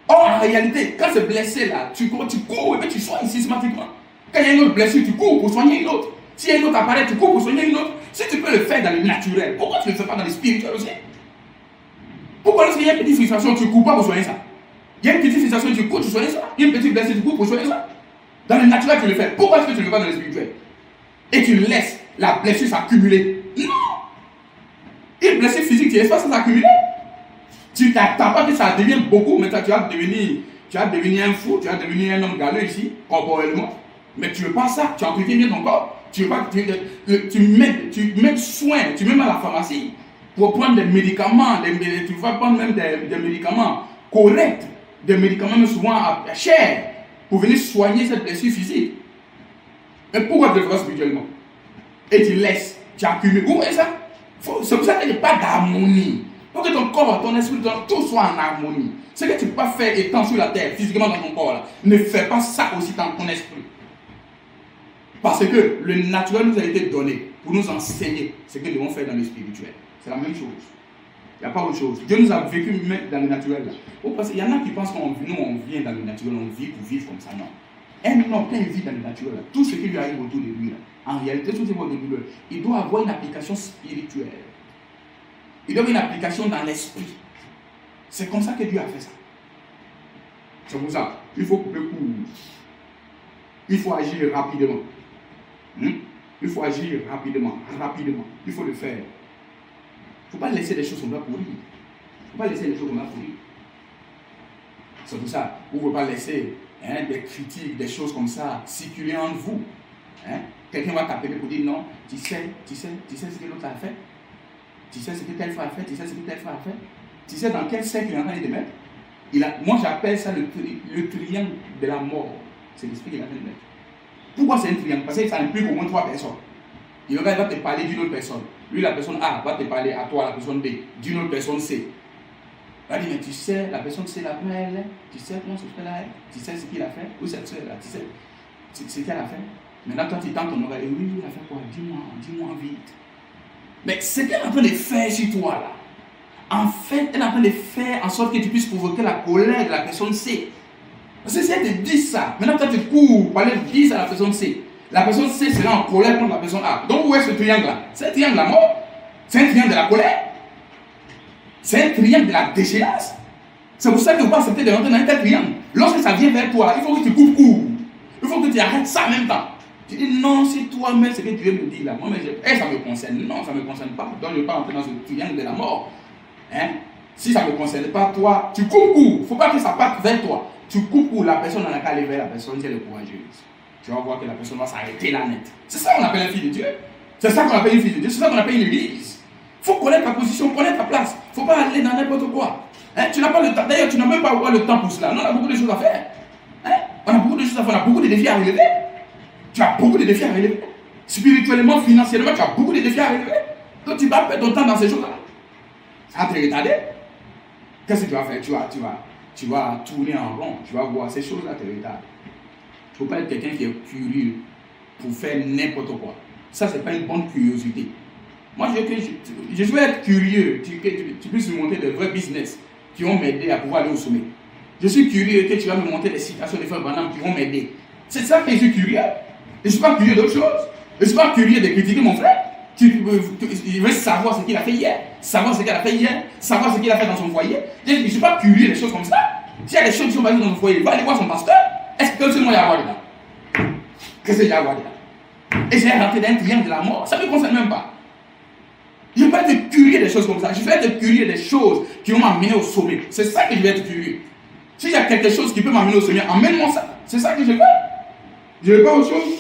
Or, en réalité, quand c'est blessé là, tu cours et puis tu soignes systématiquement. Quand il y a une autre blessure, tu cours pour soigner une autre. S'il y a une autre appareil, tu cours pour soigner une autre. Si tu peux le faire dans le naturel, pourquoi tu ne le fais pas dans le spirituel aussi? Pourquoi lorsqu'il y a une petite frustration, tu ne cours pas pour soigner ça? Il y a une petite frustration, tu cours pour soigner ça. Il y a une petite blessure, tu cours pour soigner ça. Dans le naturel, tu le fais. Pourquoi est-ce que tu ne le fais pas dans le spirituel? Et tu laisses la blessure s'accumuler. Non! Une blessure physique, tu ne laisses pas ça s'accumuler. Tu n'attends pas que ça devienne beaucoup, mais tu vas devenir un fou, tu vas devenir un homme galeux ici, corporellement. Mais tu ne veux pas ça, tu entretiens ton corps. Tu mets soin, tu mets à la pharmacie pour prendre des médicaments, tu vas prendre même des médicaments corrects, des médicaments souvent chers pour venir soigner cette blessure physique. Mais pourquoi tu le fais pas spirituellement? Et tu laisses, tu accumules. Vous voyez ça? C'est pour ça qu'il n'y a pas d'harmonie. Pour que ton corps, ton esprit, tout soit en harmonie. Ce que tu peux pas faire étant sur la terre, physiquement dans ton corps, là, ne fais pas ça aussi dans ton esprit. Parce que le naturel nous a été donné pour nous enseigner ce que nous devons faire dans le spirituel. C'est la même chose. Il n'y a pas autre chose. Dieu nous a vécu mettre dans le naturel. Parce qu'il y en a qui pensent qu'on vient dans le naturel, on vit pour vivre comme ça. Non. Un homme, quand il vit dans le naturel, tout ce qui lui arrive autour de lui, en réalité, tout ce qui est autour de lui, il doit avoir une application spirituelle. Il doit avoir une application dans l'esprit. C'est comme ça que Dieu a fait ça. C'est pour ça. Il faut couper court. Il faut agir rapidement. Il faut agir rapidement. Il faut le faire. Il ne faut pas laisser les choses comme ça pourrir. C'est pour ça. Vous ne pouvez pas laisser des critiques, des choses comme ça circuler entre vous. Quelqu'un va taper pour dire non, tu sais ce que l'autre a fait. Tu sais ce que tel frère a fait. Tu sais ce que tel frère a fait. Tu sais dans quel cercle il est en train de mettre. Moi j'appelle ça le triangle de la mort. C'est l'esprit qu'il est en train de mettre. Pourquoi c'est un triangle? Parce que ça implique au moins 3 personnes. Il va te parler d'une autre personne. Lui, la personne A va te parler à toi, la personne B, d'une autre personne C. Il va dire, mais tu sais, la personne C, là, elle, tu sais comment ce frère-là est, tu sais ce qu'il a fait, ou cette soeur-là, tu sais ce qu'elle a fait. Maintenant, toi, tu tends ton oreille, oui, il a fait quoi? Dis-moi vite. Mais ce qu'elle est en train de faire sur toi, là, en fait, elle est en train de faire en sorte que tu puisses provoquer la colère de la personne C. Parce que si elle te dit ça, maintenant toi tu cours pour aller dire ça à la personne C. La personne C sera en colère contre la personne A. Donc où est ce triangle-là? C'est un triangle de la mort. C'est un triangle de la colère. C'est un triangle de la déchéance. C'est pour ça que vous ne pouvez pas accepter de rentrer dans un tel triangle. Lorsque ça vient vers toi, il faut que tu coupes court. Il faut que tu arrêtes ça en même temps. Tu dis non, c'est toi-même ce que Dieu me dit là. Moi, ça me concerne. Non, ça ne me concerne pas. Donc je ne vais pas rentrer dans ce triangle de la mort. Hein? Si ça ne me concerne pas, toi, tu coupes court. Il ne faut pas que ça parte vers toi. Tu coupes court. La personne n'a qu'à aller vers la personne si elle est courageuse. Tu vas voir que la personne va s'arrêter là net. C'est ça qu'on appelle un fils de Dieu. C'est ça qu'on appelle une fille de Dieu. C'est ça qu'on appelle une église. Il faut connaître ta position, connaître ta place. Il ne faut pas aller dans n'importe quoi. Hein? Tu n'as pas le temps. D'ailleurs, tu n'as même pas le temps pour cela. Non, on a beaucoup de choses à faire. Hein? On a beaucoup de choses à faire. On a beaucoup de défis à relever. Tu as beaucoup de défis à relever. Spirituellement, financièrement, tu as beaucoup de défis à relever. Donc tu vas perdre ton temps dans ces choses-là. Ça va te retarder. Qu'est-ce que tu vas faire? Tu vas tourner en rond. Tu vas voir ces choses-là te retardent. Il ne faut pas être quelqu'un qui est curieux pour faire n'importe quoi. Ça, ce n'est pas une bonne curiosité. Moi, je veux être curieux. Tu puisses me montrer de vrais business qui vont m'aider à pouvoir aller au sommet. Je suis curieux que tu vas me montrer des citations de frères Branham qui vont m'aider. C'est ça que je suis curieux. Je ne suis pas curieux d'autre chose. Je ne suis pas curieux de critiquer mon frère. Je veux savoir ce qu'il a fait hier, savoir ce qu'elle a fait hier, savoir ce qu'il a fait dans son foyer. Je ne suis pas curieux des choses comme ça. S'il y a des choses qui sont basées dans son foyer, il va aller voir son pasteur. Est-ce que seulement il y a à voir dedans? Qu'est-ce qu'il y a à voir dedans? Et j'ai rentré dans un triangle de la mort, ça ne me concerne même pas. Je ne vais pas être curieux des choses comme ça. Je vais être curieux des choses qui vont m'amener au sommet. C'est ça que je vais être curieux. S'il y a quelque chose qui peut m'amener au sommet, emmène-moi ça. C'est ça que je veux. Je ne veux pas autre chose.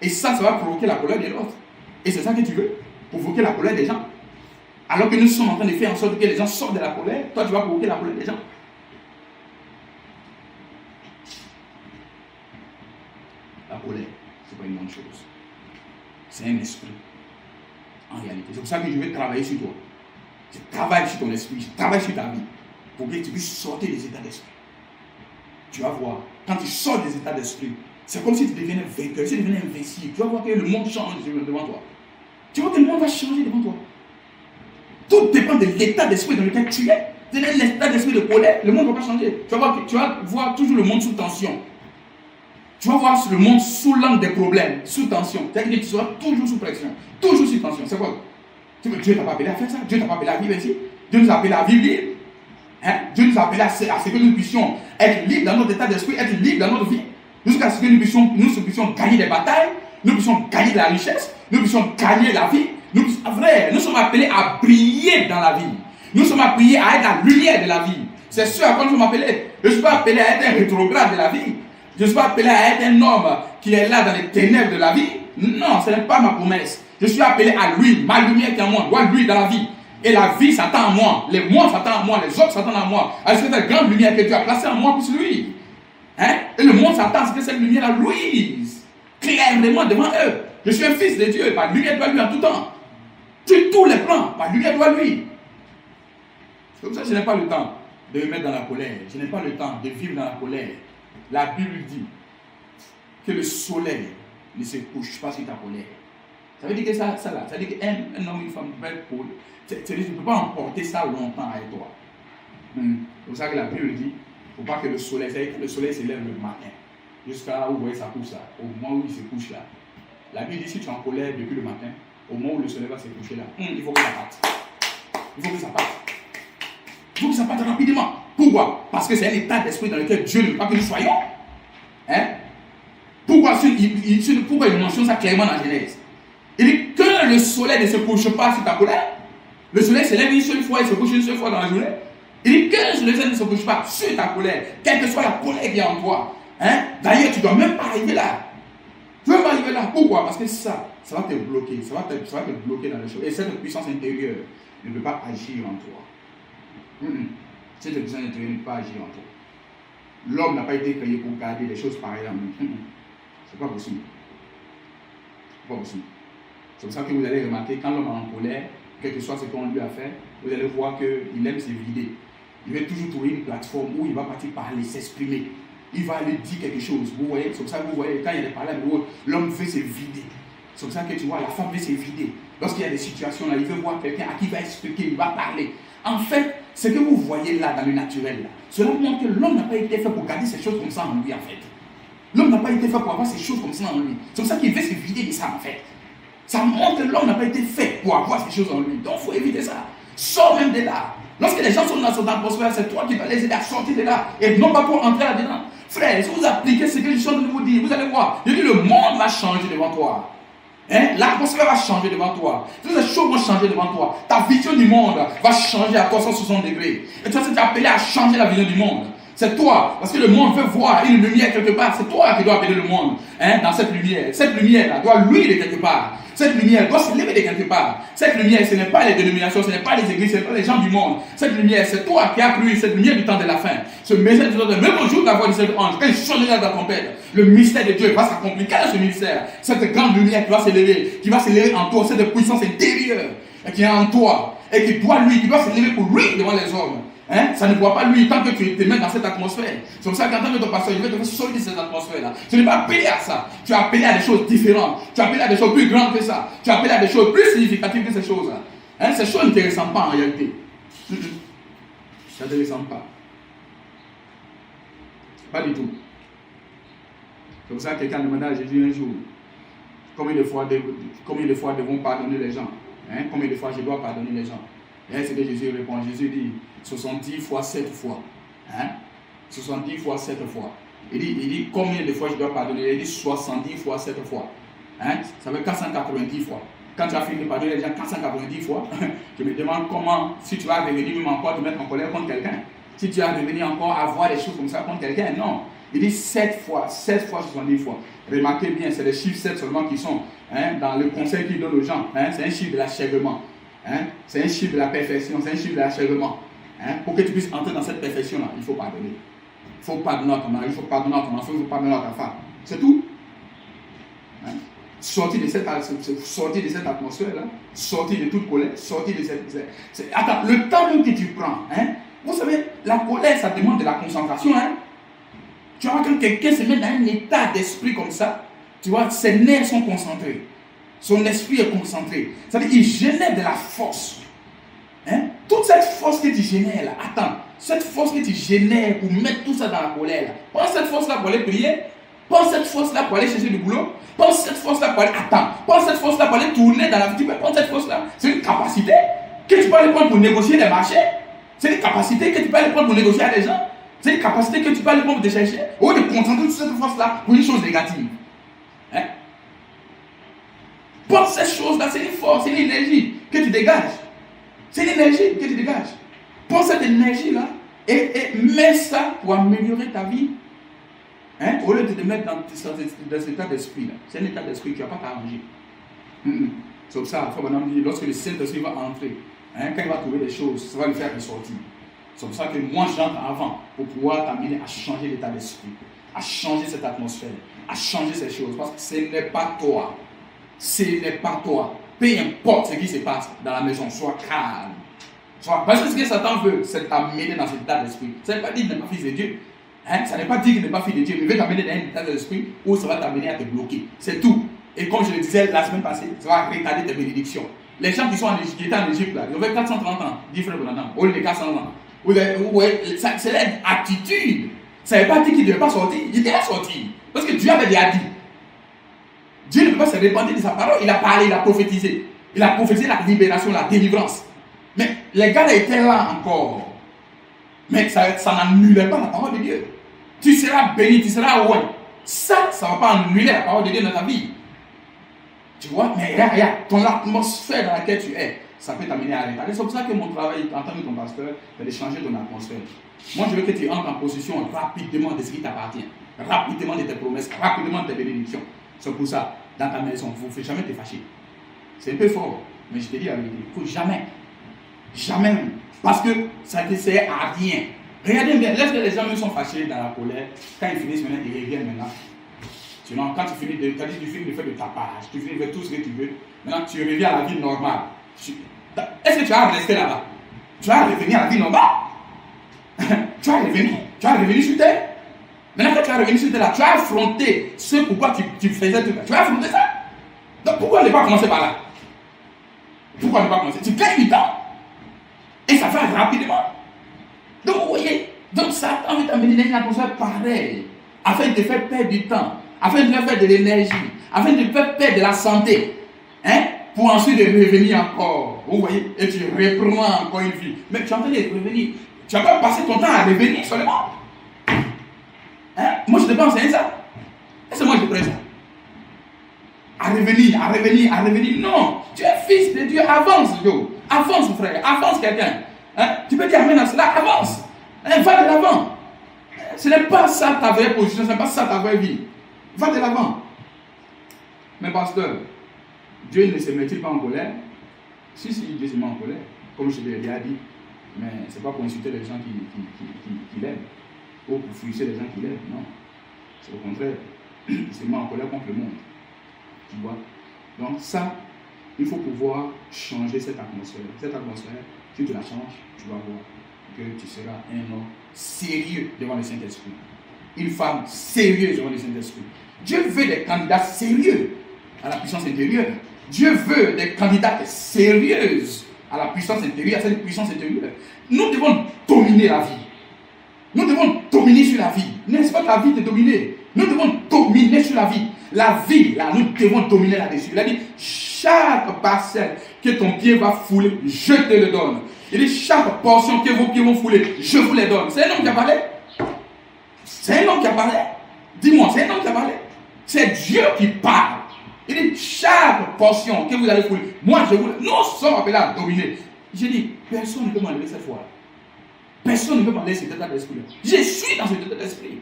Et ça va provoquer la colère de l'autre. Et c'est ça que tu veux, provoquer la colère des gens. Alors que nous sommes en train de faire en sorte que les gens sortent de la colère, toi tu vas provoquer la colère des gens. La colère, ce n'est pas une bonne chose. C'est un esprit. En réalité. C'est pour ça que je vais travailler sur toi. Je travaille sur ton esprit, je travaille sur ta vie. Pour que tu puisses sortir des états d'esprit. Tu vas voir, quand tu sors des états d'esprit, c'est comme si tu devenais vainqueur, si tu devenais invincible. Tu vas voir que le monde change devant toi. Tu vois que le monde va changer devant toi. Tout dépend de l'état d'esprit dans lequel tu es. Tu es dans l'état d'esprit de colère, le monde ne va pas changer. Tu vas voir toujours le monde sous tension. Tu vas voir le monde sous l'angle des problèmes, sous tension. C'est-à-dire que tu seras toujours sous pression, toujours sous tension. C'est quoi? Dieu t'a pas appelé à faire ça. Dieu t'a pas appelé à vivre ainsi. Dieu nous a appelé à vivre libre. Hein? Dieu nous a appelé à ce que nous puissions être libres dans notre état d'esprit, être libres dans notre vie. Jusqu'à ce que nous puissions gagner des batailles, nous puissions gagner de la richesse, nous puissions gagner la vie. Nous sommes appelés à briller dans la vie. Nous sommes appelés à être la lumière de la vie. C'est ce à quoi nous sommes appelés. Je ne suis pas appelé à être un rétrograde de la vie. Je ne suis pas appelé à être un homme qui est là dans les ténèbres de la vie. Non, ce n'est pas ma promesse. Je suis appelé à lui, ma lumière qui est en moi, doit lui dans la vie. Et la vie s'attend à moi, les mois s'attendent à moi, les autres s'attendent à moi. À ce que cette grande lumière que Dieu a placée en moi puisse lui. Hein? Et le monde s'attend à ce que cette lumière-là luise clairement devant eux. Je suis un fils de Dieu, ma lumière doit lui en tout temps. Sur tous les plans, ma lumière doit lui. C'est comme ça que je n'ai pas le temps de me mettre dans la colère. Je n'ai pas le temps de vivre dans la colère. La Bible dit que le soleil ne se couche pas sur ta colère. Ça veut dire que ça là, ça veut dire qu'un homme, une femme peut être pôle. Tu ne peux pas emporter ça longtemps avec toi. C'est pour ça que la Bible dit, il ne faut pas que le soleil s'élève le matin, jusqu'à où vous voyez ça couche là, au moment où il se couche là. La Bible dit, si tu es en colère depuis le matin, au moment où le soleil va se coucher là, il faut que ça parte. Il faut que ça parte. Il faut que ça parte rapidement. Pourquoi? Parce que c'est un état d'esprit dans lequel Dieu ne veut pas que nous soyons. Hein? Pourquoi il mentionne ça clairement dans la Genèse? Il dit que le soleil ne se couche pas sur ta colère. Le soleil se lève une seule fois et se couche une seule fois dans la journée. Il dit que le soleil ne se couche pas sur ta colère, quelle que soit la colère qui est en toi. Hein? D'ailleurs, tu ne dois même pas arriver là. Tu ne dois même pas arriver là. Pourquoi? Parce que ça va te bloquer. Ça va te bloquer dans les choses. Et cette puissance intérieure ne peut pas agir en toi. Cette puissance intérieure ne peut pas agir en toi. L'homme n'a pas été créé pour garder les choses pareilles en lui. C'est pas possible. C'est pas possible. C'est pour ça que vous allez remarquer, quand l'homme est en colère, quel que soit ce qu'on lui a fait, vous allez voir qu'il aime se vider. Il va toujours trouver une plateforme où il va partir parler, s'exprimer. Il va aller dire quelque chose. Vous voyez, c'est pour ça que vous voyez, quand il y a des paroles, l'homme veut se vider. C'est pour ça que tu vois, la femme veut se vider. Lorsqu'il y a des situations là, il veut voir quelqu'un à qui il va expliquer, il va parler. En fait, ce que vous voyez là, dans le naturel, là, cela montre que l'homme n'a pas été fait pour garder ces choses comme ça en lui, en fait. L'homme n'a pas été fait pour avoir ces choses comme ça en lui. C'est pour ça qu'il veut se vider de ça en fait. Ça montre que l'homme n'a pas été fait pour avoir ces choses en lui. Donc il faut éviter ça. Sors même de là. Lorsque les gens sont dans cette atmosphère, c'est toi qui vas les aider à sortir de là. Et non pas pour entrer là-dedans. Frère, si vous appliquez ce que je suis en train de vous dire, vous allez voir. Je dis, le monde va changer devant toi. Hein? L'atmosphère va changer devant toi. Toutes les choses vont changer devant toi. Ta vision du monde va changer à 360 degrés. Et toi, c'est appelé à changer la vision du monde. C'est toi, parce que le monde veut voir une lumière quelque part. C'est toi qui dois appeler le monde dans cette lumière. Cette lumière-là doit luire de quelque part. Cette lumière doit se lever de quelque part. Cette lumière, ce n'est pas les dénominations, ce n'est pas les églises, ce n'est pas les gens du monde. Cette lumière, c'est toi qui as pris cette lumière du temps de la fin. Ce message du temps de la fin. Même au jour de la voix de cet ange, quand il changera dans la trompette, le mystère de Dieu va s'accomplir. Quel est ce mystère? Cette grande lumière qui va s'élever en toi, cette puissance intérieure qui est en toi et qui doit s'élever pour lui devant les hommes. Hein? Ça ne voit pas lui tant que tu te mets dans cette atmosphère. C'est pour ça qu'en tant que ton pasteur, il veut te faire sortir de cette atmosphère-là. Tu n'es pas appelé à ça. Tu es appelé à des choses différentes. Tu es appelé à des choses plus grandes que ça. Tu es appelé à des choses plus significatives que ces choses-là. Hein? Ces choses ne te ressemblent pas en réalité. Ça ne te ressemble pas. Pas du tout. C'est pour ça que quelqu'un demandait à Jésus un jour combien de fois devons pardonner les gens. Hein? Combien de fois je dois pardonner les gens. Et c'est que Jésus répond. Jésus dit 70 fois 7 fois. Hein? 70 fois 7 fois. Il dit combien de fois je dois pardonner? Il dit 70 fois 7 fois. Hein? Ça fait 490 fois. Quand tu as fini de pardonner les gens 490 fois, je me demande comment, si tu vas revenir même encore te mettre en colère contre quelqu'un. Si tu vas revenir encore à voir des choses comme ça contre quelqu'un, non. Il dit 7 fois 70 fois. Remarquez bien, c'est les chiffres 7 seulement qui sont dans le conseil qu'il donne aux gens. C'est un chiffre de l'achèvement. C'est un chiffre de la perfection, c'est un chiffre de l'achèvement. Pour que tu puisses entrer dans cette perfection-là, il faut pardonner. Il faut pardonner à ton mari, il faut pardonner à ton enfant, il faut pardonner à ta femme. C'est tout. Sortir de cette atmosphère-là, sortir de toute colère, sortir de cette... Attends, le temps même que tu prends, vous savez, la colère, ça demande de la concentration. Tu vois, quand quelqu'un se met dans un état d'esprit comme ça, tu vois, ses nerfs sont concentrés. Son esprit est concentré. C'est-à-dire qu'il génère de la force. Toute cette force que tu génères là, attends, cette force que tu génères pour mettre tout ça dans la colère là, pense cette force-là pour aller prier, pense cette force-là pour aller chercher du boulot, pense cette force-là pour aller, pense cette force-là pour aller tourner dans la vie, tu peux prendre cette force-là, c'est une capacité que tu peux aller prendre pour négocier des marchés, c'est une capacité que tu peux aller prendre pour négocier avec des gens, c'est une capacité que tu peux aller prendre pour te chercher, au lieu de concentrer toute cette force-là pour une chose négative. Pense cette chose-là, c'est une force, c'est une énergie que tu dégages. C'est l'énergie que tu dégages. Prends cette énergie-là et mets ça pour améliorer ta vie. Au lieu de te mettre dans cet état d'esprit-là. C'est un état d'esprit qui ne va pas t'arranger. C'est pour ça, il faut maintenant dire, lorsque le Saint-Esprit va entrer, quand il va trouver des choses, ça va le faire ressortir. C'est pour ça que moi j'entre avant pour pouvoir t'amener à changer l'état d'esprit, à changer cette atmosphère, à changer ces choses. Parce que ce n'est pas toi. Ce n'est pas toi. Peu importe ce qui se passe dans la maison, sois calme. Parce que ce que Satan veut, c'est t'amener dans cet état d'esprit. Ça ne veut pas dire qu'il n'est pas fils de Dieu. Ça ne veut pas dire qu'il n'est pas fils de Dieu. Il veut t'amener dans un état d'esprit où ça va t'amener à te bloquer. C'est tout. Et comme je le disais la semaine passée, ça va retarder tes bénédictions. Les gens qui sont en Égypte, qui étaient en Égypte, là, ils avaient 430 ans, dit frère Bonadam, au lieu de 400 ans. C'est leur attitude. Ça ne veut pas dire qu'il ne devait pas sortir. Il devait sortir. Parce que Dieu avait déjà dit. Dieu ne peut pas se répandre de sa parole. Il a parlé, il a prophétisé. Il a prophétisé la libération, la délivrance. Mais les gars étaient là encore. Mais ça n'annulait pas la parole de Dieu. Tu seras béni, tu seras loin. Ça ne va pas annuler la parole de Dieu dans ta vie. Tu vois, mais regarde, ton atmosphère dans laquelle tu es, ça peut t'amener à arrêter. C'est pour ça que mon travail en tant que ton pasteur, c'est de changer ton atmosphère. Moi, je veux que tu entres en position rapidement de ce qui t'appartient. Rapidement de tes promesses, rapidement de tes bénédictions. C'est pour ça, dans ta maison, il ne faut jamais te fâcher. C'est un peu fort, mais je te dis la vérité, il ne faut jamais. Jamais. Parce que ça ne te sert à rien. Regardez bien, lorsque les gens sont fâchés dans la colère, quand ils finissent maintenant, ils reviennent maintenant. Sinon, quand tu finis de faire le tapage, tu finis de faire tout ce que tu veux, maintenant tu reviens à la vie normale. Est-ce que tu vas rester là-bas? Tu vas revenir à la vie normale? Tu vas revenir sur terre? Maintenant, quand tu vas revenir sur terre, tu vas affronter ce pourquoi tu faisais tout ça. Tu vas affronter ça? Donc, pourquoi ne pas commencer par là? Pourquoi ne pas commencer? Tu gagnes du temps. Et ça va rapidement. Donc, vous voyez, donc Satan veut t'amener dans une atmosphère pareille. afin de te faire perdre du temps, afin de te faire perdre de l'énergie, afin de te faire perdre de la santé, hein, pour ensuite revenir encore. Vous voyez, et tu reprends encore une vie. Mais tu es en train de revenir. Tu vas pas passer ton temps à revenir seulement. Hein? Moi, je ne t'ai pas enseigné ça. Et c'est moi qui te prends ça. À revenir, à revenir, à revenir. Non, tu es fils de Dieu. Avance, Joe. Avance, frère. Avance, quelqu'un. Hein? Tu peux dire amen à cela. Avance. Hein? Va de l'avant. Ce n'est pas ça ta vraie position. Ce n'est pas ça ta vraie vie. Va de l'avant. Mais pasteur, Dieu ne se met-il pas en colère? Si, Dieu se met en colère. Comme je l'ai déjà dit. Mais ce n'est pas pour insulter les gens qui l'aiment. Ou pour frustrer les gens qui l'aiment. Non. C'est au contraire. Il se met en colère contre le monde. Tu vois? Donc ça, il faut pouvoir changer cette atmosphère. Cette atmosphère, si tu la changes, tu vas voir que tu seras un homme sérieux devant le Saint-Esprit. Une femme sérieuse devant le Saint-Esprit. Dieu veut des candidats sérieux à la puissance intérieure. Dieu veut des candidates sérieuses à la puissance intérieure, à cette puissance intérieure. Nous devons dominer la vie. Nous devons dominer sur la vie. N'est-ce pas que la vie de dominer? Nous devons dominer sur la vie. La vie, là, nous devons dominer là-dessus. Il a dit, chaque parcelle que ton pied va fouler, je te le donne. Il dit, chaque portion que vos pieds vont fouler, je vous les donne. C'est un homme qui a parlé? C'est un homme qui a parlé? Dis-moi, c'est un homme qui a parlé? C'est Dieu qui parle. Il dit, chaque portion que vous allez fouler, moi je vous... Nous sommes appelés à dominer. J'ai dit, personne ne peut m'enlever cette foi. Personne ne peut m'enlever cet état d'esprit. Je suis dans cet état d'esprit.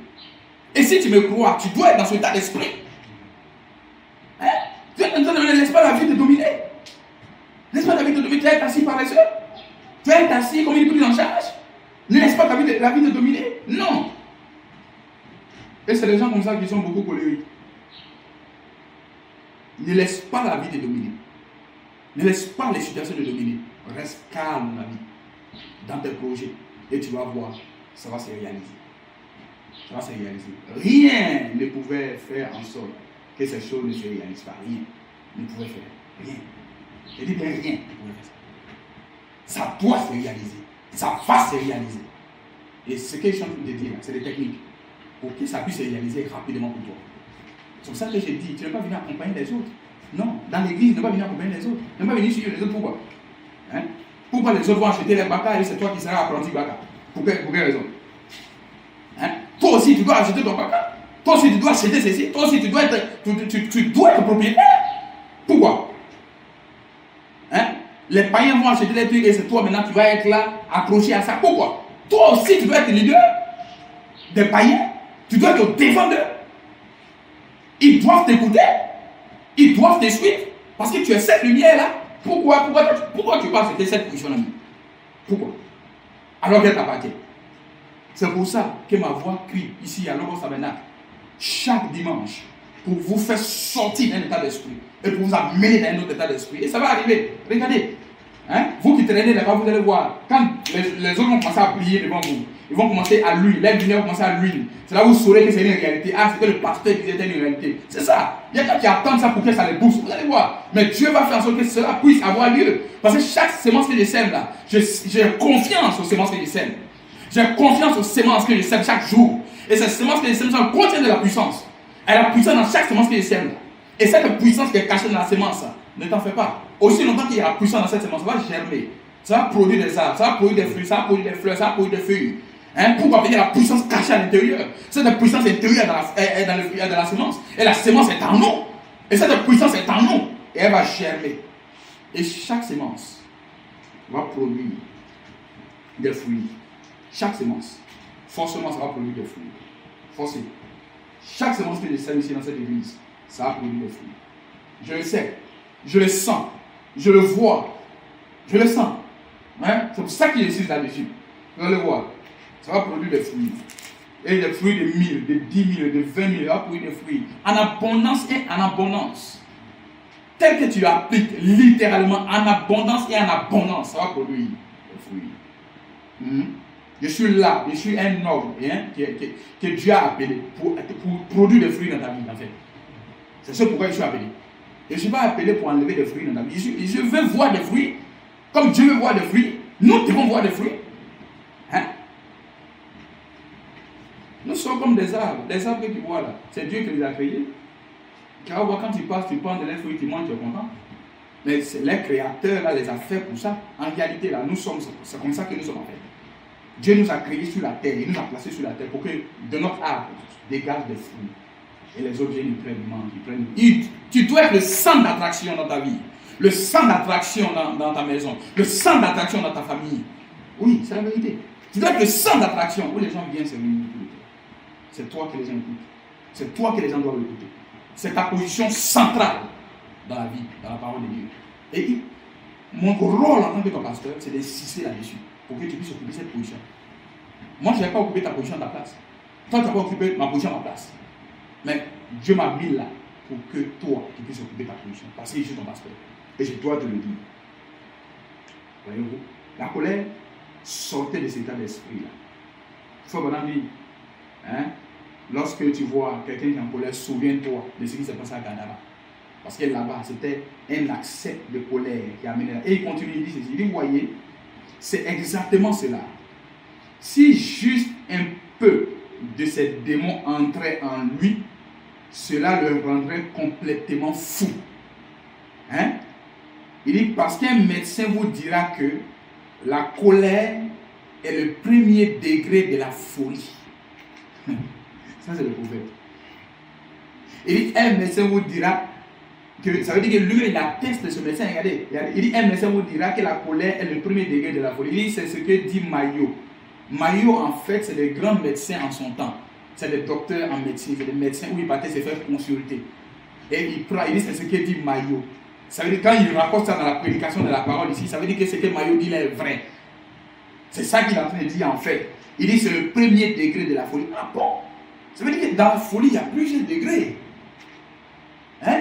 Et si tu me crois, tu dois être dans cet état d'esprit. Hein? Tu ne laisses pas la vie te dominer. Ne laisse pas la vie te dominer. Tu es assis par les yeux. Tu es assis comme une prise en charge. Ne laisse pas la vie te dominer. Non. Et c'est des gens comme ça qui sont beaucoup colériques. Ne laisse pas la vie te dominer. Ne laisse pas les situations te dominer. Reste calme, ma vie, dans tes projets. Et tu vas voir, ça va se réaliser. Ça va se réaliser. Rien ne pouvait faire en sorte que ces choses ne se réalisent pas. Rien ne pouvait faire. Rien. Je dis bien rien ne pouvait faire ça. Ça doit se réaliser. Ça va se réaliser. Et ce que je suis en train de dire, c'est des techniques pour que ça puisse se réaliser rapidement pour toi. C'est pour ça que j'ai dit, tu ne vas pas venir accompagner les autres. Non, dans l'église, ne pas venir accompagner les autres. Ne pas venir suivre les autres. Pourquoi? Hein? Pourquoi les autres vont acheter les baka et c'est toi qui seras apprenti baka? Pour quelle raison? Hein? Toi aussi, tu dois acheter ton baka. Toi aussi, tu dois acheter ceci. Toi aussi, tu dois être propriétaire. Pourquoi? Hein? Les païens vont acheter les trucs et c'est toi maintenant qui vas être là, accroché à ça. Pourquoi? Toi aussi, tu dois être leader des païens. Tu dois être au devant d'eux. Ils doivent t'écouter. Ils doivent te suivre. Parce que tu es cette lumière-là. Pourquoi tu passes de cette position-là? Pourquoi? Alors qu'elle t'appartient. C'est pour ça que ma voix crie ici à Logos Tabernacle chaque dimanche pour vous faire sortir d'un état d'esprit et pour vous amener dans un autre état d'esprit. Et ça va arriver. Regardez. Hein? Vous qui traînez là-bas, vous allez voir. Quand les autres vont commencer à briller devant vous, ils vont commencer à l'huile. Les lumières vont commencer à l'huile. C'est là où vous saurez que c'est une réalité. Ah, c'était le pasteur qui disait une réalité. C'est ça. Il y a quelqu'un qui attend ça pour que ça les booste. Vous allez voir. Mais Dieu va faire en sorte que cela puisse avoir lieu. Parce que chaque sémence que je sème là, j'ai confiance aux sémences que je sème. J'ai confiance aux sémences que je sème chaque jour. Et ces sémences que je sème, ça contient de la puissance. Et la puissance dans chaque sémence que je sème là. Et cette puissance qui est cachée dans la sémence, ne t'en fais pas. Aussi longtemps qu'il y a la puissance dans cette sémence, ça va germer. Ça va produire des arbres, ça va produire des fruits, ça va produire des fleurs, ça va produire des feuilles. Hein? Pourquoi? Parce qu'il y a la puissance cachée à l'intérieur. Cette puissance intérieure dans la sémence. Et la sémence est en nous. Et cette puissance est en nous. Et elle va germer. Et chaque sémence va produire des fruits. Chaque sémence. Forcément, ça va produire des fruits. Forcément. Chaque sémence que je sème ici dans cette église, ça va produire des fruits. Je le sais. Je le sens. Je le vois. Je le sens. Hein? C'est pour ça qu'il insiste là-dessus. Vous allez le voir. Ça va produire des fruits. Et des fruits de 1000, de 10 000, de 20 000. Ça va produire des fruits. En abondance et en abondance. Tel que tu l'appliques littéralement en abondance et en abondance, ça va produire des fruits. Je suis là. Je suis un homme que Dieu a appelé pour produire des fruits dans ta vie, en fait. C'est ce pourquoi je suis appelé. Je ne suis pas appelé pour enlever des fruits dans ta vie. Je veux voir des fruits. Comme Dieu veut voir des fruits, nous devons voir des fruits. Hein? Nous sommes comme des arbres. Les arbres que tu vois là, c'est Dieu qui les a créés. Car quand tu passes, tu prends de leurs fruits, tu manges, tu es content. Mais les créateurs là les a fait pour ça. En réalité là, nous sommes, c'est comme ça que nous sommes en fait. Dieu nous a créés sur la terre, il nous a placés sur la terre pour que de notre arbre dégage des fruits. Et les objets nous prennent, ils prennent. Tu dois être le centre d'attraction dans ta vie, le centre d'attraction dans ta maison, le centre d'attraction dans ta famille. Oui, c'est la vérité. Tu dois être le centre d'attraction où les gens viennent se réunir. C'est toi que les gens écoutent. C'est toi que les gens doivent écouter. C'est ta position centrale dans la vie, dans la parole de Dieu. Et mon rôle en tant que ton pasteur, c'est d'insister là-dessus pour que tu puisses occuper cette position. Moi, je n'ai pas occupé ta position à ta place. Toi, tu n'as pas occupé ma position à ma place. Mais Dieu m'a mis là pour que toi, tu puisses occuper ta position. Parce que je suis ton pasteur. Et je dois te le dire. Voyez-vous, la colère sortait de cet état d'esprit-là. Il faut vraiment dire, hein, lorsque tu vois quelqu'un qui est en colère, souviens-toi de ce qui s'est passé à Gadara. Parce que là-bas, c'était un accès de colère qui a amené là. Et il continue, il dit ceci. Il dit, voyez, c'est exactement cela. Si juste un peu de ces démons entraient en lui, cela le rendrait complètement fou. Hein? Il dit, parce qu'un médecin vous dira que la colère est le premier degré de la folie. Ça, c'est le prophète. Il dit, un médecin vous dira que, ça veut dire que lui, il atteste ce médecin. Regardez, il dit, un médecin vous dira que la colère est le premier degré de la folie. Il dit, c'est ce que dit Maillot. Maillot, en fait, c'est des grands médecins en son temps. C'est des docteurs en médecine, c'est des médecins où il partait se faire consulter. Et il dit, c'est ce que dit Maillot. Ça veut dire, quand il rapporte ça dans la prédication de la parole ici, ça veut dire que ce que Maillot dit là est vrai. C'est ça qu'il est en train de dire en fait. Il dit, c'est le premier degré de la folie. Ah bon? Ça veut dire que dans la folie, il y a plusieurs degrés. Hein?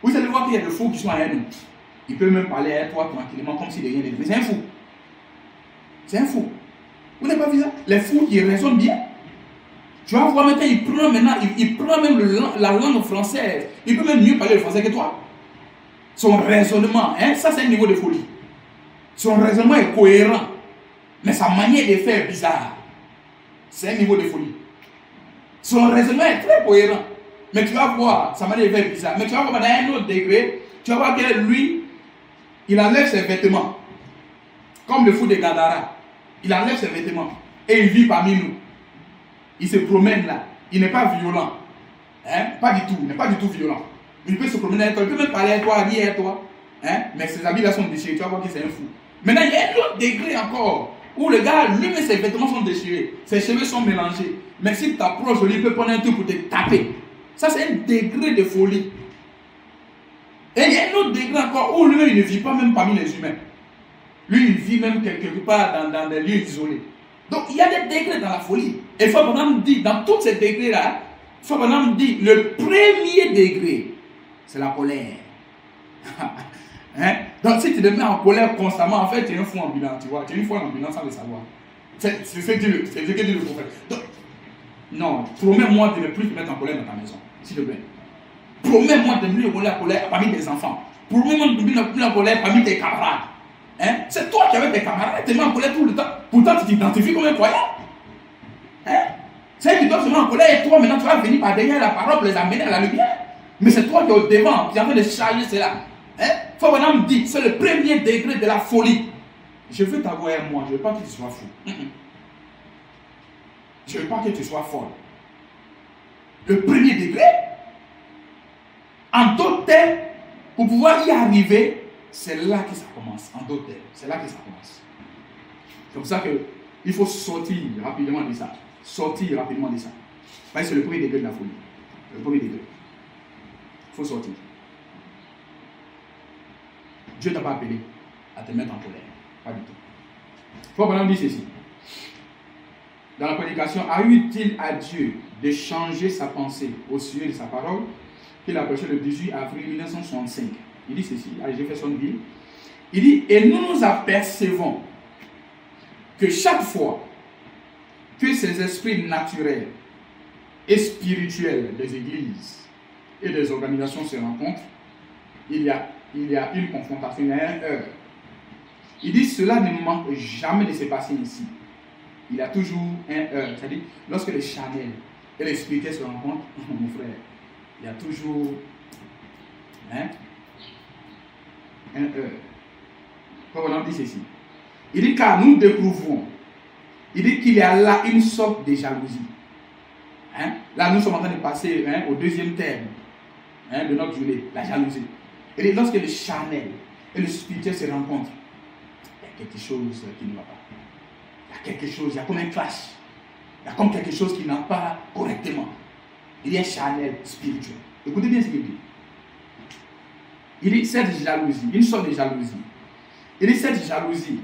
Vous allez voir qu'il y a des fous qui sont à un autre. Il peut même parler à toi tranquillement comme s'il n'y rien n'était. Mais c'est un fou. C'est un fou. Vous n'avez pas vu ça? Les fous qui raisonnent bien. Tu vas voir maintenant, il prend même la langue française. Il peut même mieux parler le français que toi. Son raisonnement, hein, ça c'est un niveau de folie. Son raisonnement est cohérent. Mais sa manière de faire est bizarre. C'est un niveau de folie. Son raisonnement est très cohérent. Mais tu vas voir, sa manière de faire est bizarre. Mais tu vas voir dans un autre degré, tu vas voir que lui, il enlève ses vêtements. Comme le fou de Gadara. Il enlève ses vêtements. Et il vit parmi nous. Il se promène là. Il n'est pas violent. Hein? Pas du tout. Il n'est pas du tout violent. Il peut se promener avec toi. Il peut même parler avec toi, rire avec toi. Hein? Mais ses habits là sont déchirés. Tu vas voir que c'est un fou. Maintenant, il y a un autre degré encore. Où le gars, lui-même, ses vêtements sont déchirés. Ses cheveux sont mélangés. Mais si tu t'approches, lui, il peut prendre un truc pour te taper. Ça, c'est un degré de folie. Et il y a un autre degré encore où lui, il ne vit pas même parmi les humains. Lui, il vit même quelque part dans des lieux isolés. Donc, il y a des degrés dans la folie. Et il faut vraiment dire, dans tous ces degrés-là, il faut vraiment dire, le premier degré, c'est la colère. Hein? Donc, si tu te mets en colère constamment, en fait, tu es un fou ambulant, tu vois. Tu es une fou ambulant sans le savoir. C'est ce que dit le prophète. Donc, non, promets-moi de ne plus te mettre en colère dans ta maison, s'il te plaît. Promets-moi de ne plus te mettre en colère parmi tes enfants. Promets-moi de ne plus te mettre en colère parmi tes camarades. Hein? C'est toi qui avec tes camarades, tu te mets en colère tout le temps. Pourtant, tu t'identifies comme un croyant. Hein? C'est qui doivent se mettre en colère et toi, maintenant, tu vas venir par derrière la parole pour les amener à la lumière. Mais c'est toi qui es au devant, qui es en train de charger cela. Il faut vraiment me dire, c'est le premier degré de la folie. Je veux t'avoir moi, je ne veux pas que tu sois fou. Je ne veux pas que tu sois folle. Le premier degré, en d'autres termes, pour pouvoir y arriver, c'est là que ça commence. En d'autres termes, c'est là que ça commence. C'est pour ça qu'il faut sortir rapidement de ça. Sortir rapidement de ça. Parce que c'est le premier degré de la folie. Le premier degré. Il faut sortir. Dieu ne t'a pas appelé à te mettre en colère. Pas du tout. Il faut vraiment dire ceci. Dans la prédication, a eu-il à Dieu de changer sa pensée au sujet de sa parole qu'il a prêché le 18 avril 1965? Il dit ceci à Jeffersonville. Il dit, et nous nous apercevons que chaque fois que ces esprits naturels et spirituels des églises et des organisations se rencontrent, il y a une confrontation, il y a une heure. Il dit, cela ne manque jamais de se passer ici. il y a toujours un c'est-à-dire, lorsque les charnels et les spirituels se rencontrent, mon frère, il y a toujours un Comme on dit ceci. Il dit car nous découvrons. Il dit qu'il y a là une sorte de jalousie. Là, nous sommes en train de passer au deuxième terme de notre journée, la jalousie. Il dit lorsque le charnel et le spirituel se rencontrent, il y a quelque chose qui ne va pas. Il y a quelque chose, il y a comme un clash. Il y a comme quelque chose qui n'a pas correctement. Il y a un charnel spirituel. Écoutez bien ce qu'il dit. Il dit cette jalousie, une sorte de jalousie. Il dit cette jalousie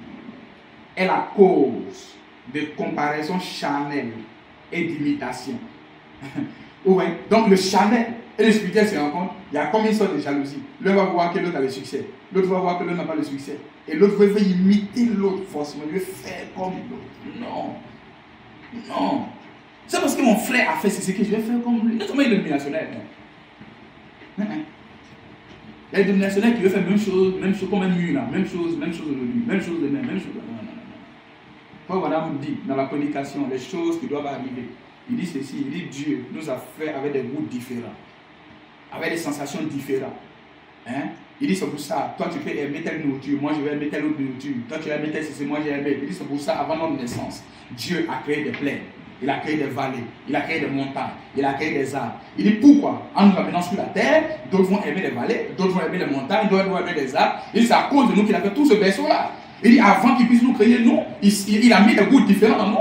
est la cause de comparaison charnelle et d'imitation. Ouais. Donc le charnel et le spirituel se rencontrent, il y a comme une sorte de jalousie. L'un va voir que l'autre a le succès, l'autre va voir que l'autre n'a pas le succès. Et l'autre veut imiter l'autre forcément, il veut faire comme l'autre. Non. Non. C'est parce que mon frère a fait ce que je vais faire comme lui. Comment il est dominationnel? Il y a des dominationnels qui veulent faire même chose comme un mur là, même chose aujourd'hui, même chose demain, même chose. Non. Paul voilà nous dit dans la prédication les choses qui doivent arriver. Il dit ceci, il dit Dieu nous a fait avec des goûts différents, avec des sensations différentes. Il dit c'est pour ça, toi tu peux aimer telle nourriture, moi je vais aimer telle autre nourriture, toi tu vas aimer telle ceci, moi j'ai aimé. Il dit c'est pour ça, avant notre naissance, Dieu a créé des plaines, il a créé des vallées, il a créé des montagnes, il a créé des arbres. Il dit pourquoi? En nous amenant sur la terre, d'autres vont aimer les vallées, d'autres vont aimer les montagnes, d'autres vont aimer les arbres. Il dit c'est à cause de nous qu'il a fait tout ce berceau-là. Il dit avant qu'il puisse nous créer, nous, il a mis des goûts différents en nous.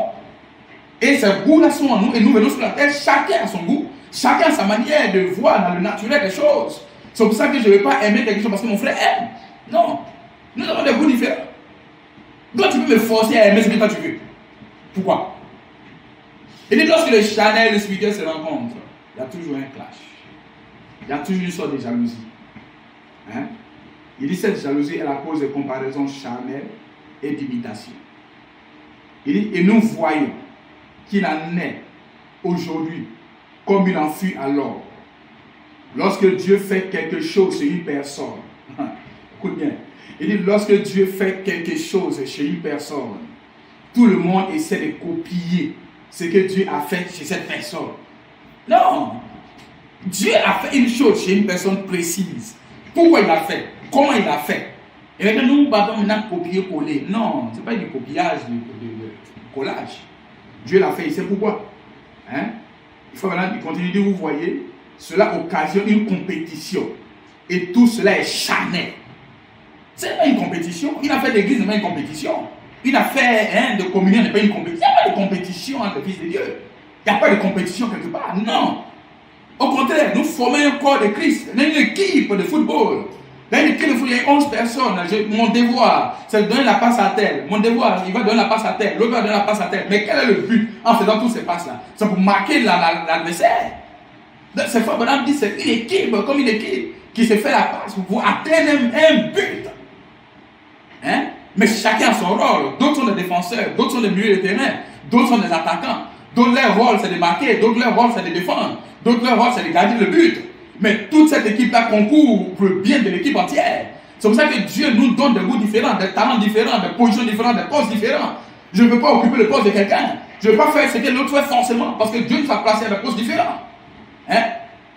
Et ces goûts-là sont en nous, et nous venons sur la terre, chacun a son goût, chacun a sa manière de voir dans le naturel des choses. C'est pour ça que je ne vais pas aimer quelque chose parce que mon frère aime. Non. Nous avons des goûts différents. Donc tu peux me forcer à aimer ce que toi tu veux. Pourquoi? Et dit lorsque le charnel et le spirituel se rencontrent, il y a toujours un clash. Il y a toujours une sorte de jalousie. Il dit cette jalousie est la cause de comparaison charnelle et d'imitation. Il dit et nous voyons qu'il en est aujourd'hui comme il en fut alors. Lorsque Dieu fait quelque chose chez une personne, écoute bien, il dit lorsque Dieu fait quelque chose chez une personne, tout le monde essaie de copier ce que Dieu a fait chez cette personne. Non, Dieu a fait une chose chez une personne précise. Pourquoi il l'a fait? Comment il l'a fait? Et maintenant nous partons maintenant copier-coller. Non, ce n'est pas du copiage, du collage. Dieu l'a fait, il sait pourquoi. Il faut maintenant continuer de vous voyez. Cela occasionne une compétition. Et tout cela est charnel. Ce n'est pas une compétition. Il a fait l'église, ce n'est pas une compétition. Il a fait de communion, ce n'est pas une compétition. Il n'y a pas de compétition entre les fils de Dieu. Il n'y a pas de compétition quelque part. Non. Au contraire, nous formons un corps de Christ. Une équipe de football. Dans une équipe de football, il y a 11 personnes. Mon devoir, c'est de donner la passe à tel. Mon devoir, il va donner la passe à tel. L'autre va donner la passe à tel. Mais quel est le but en faisant toutes ces passes-là? C'est pour marquer l'adversaire. C'est fort, madame dit c'est une équipe, comme une équipe qui se fait la passe pour atteindre un but. Mais chacun a son rôle. D'autres sont des défenseurs, d'autres sont des milieux de terrain, d'autres sont des attaquants. D'autres leur rôle c'est de marquer, d'autres leur rôle c'est de défendre, d'autres leur rôle c'est de garder le but. Mais toute cette équipe-là concourt pour le bien de l'équipe entière. C'est pour ça que Dieu nous donne des goûts différents, des talents différents, des positions différentes, des postes différents. Je ne veux pas occuper le poste de quelqu'un. Je ne veux pas faire ce que l'autre fait forcément parce que Dieu nous a placé à des postes différents.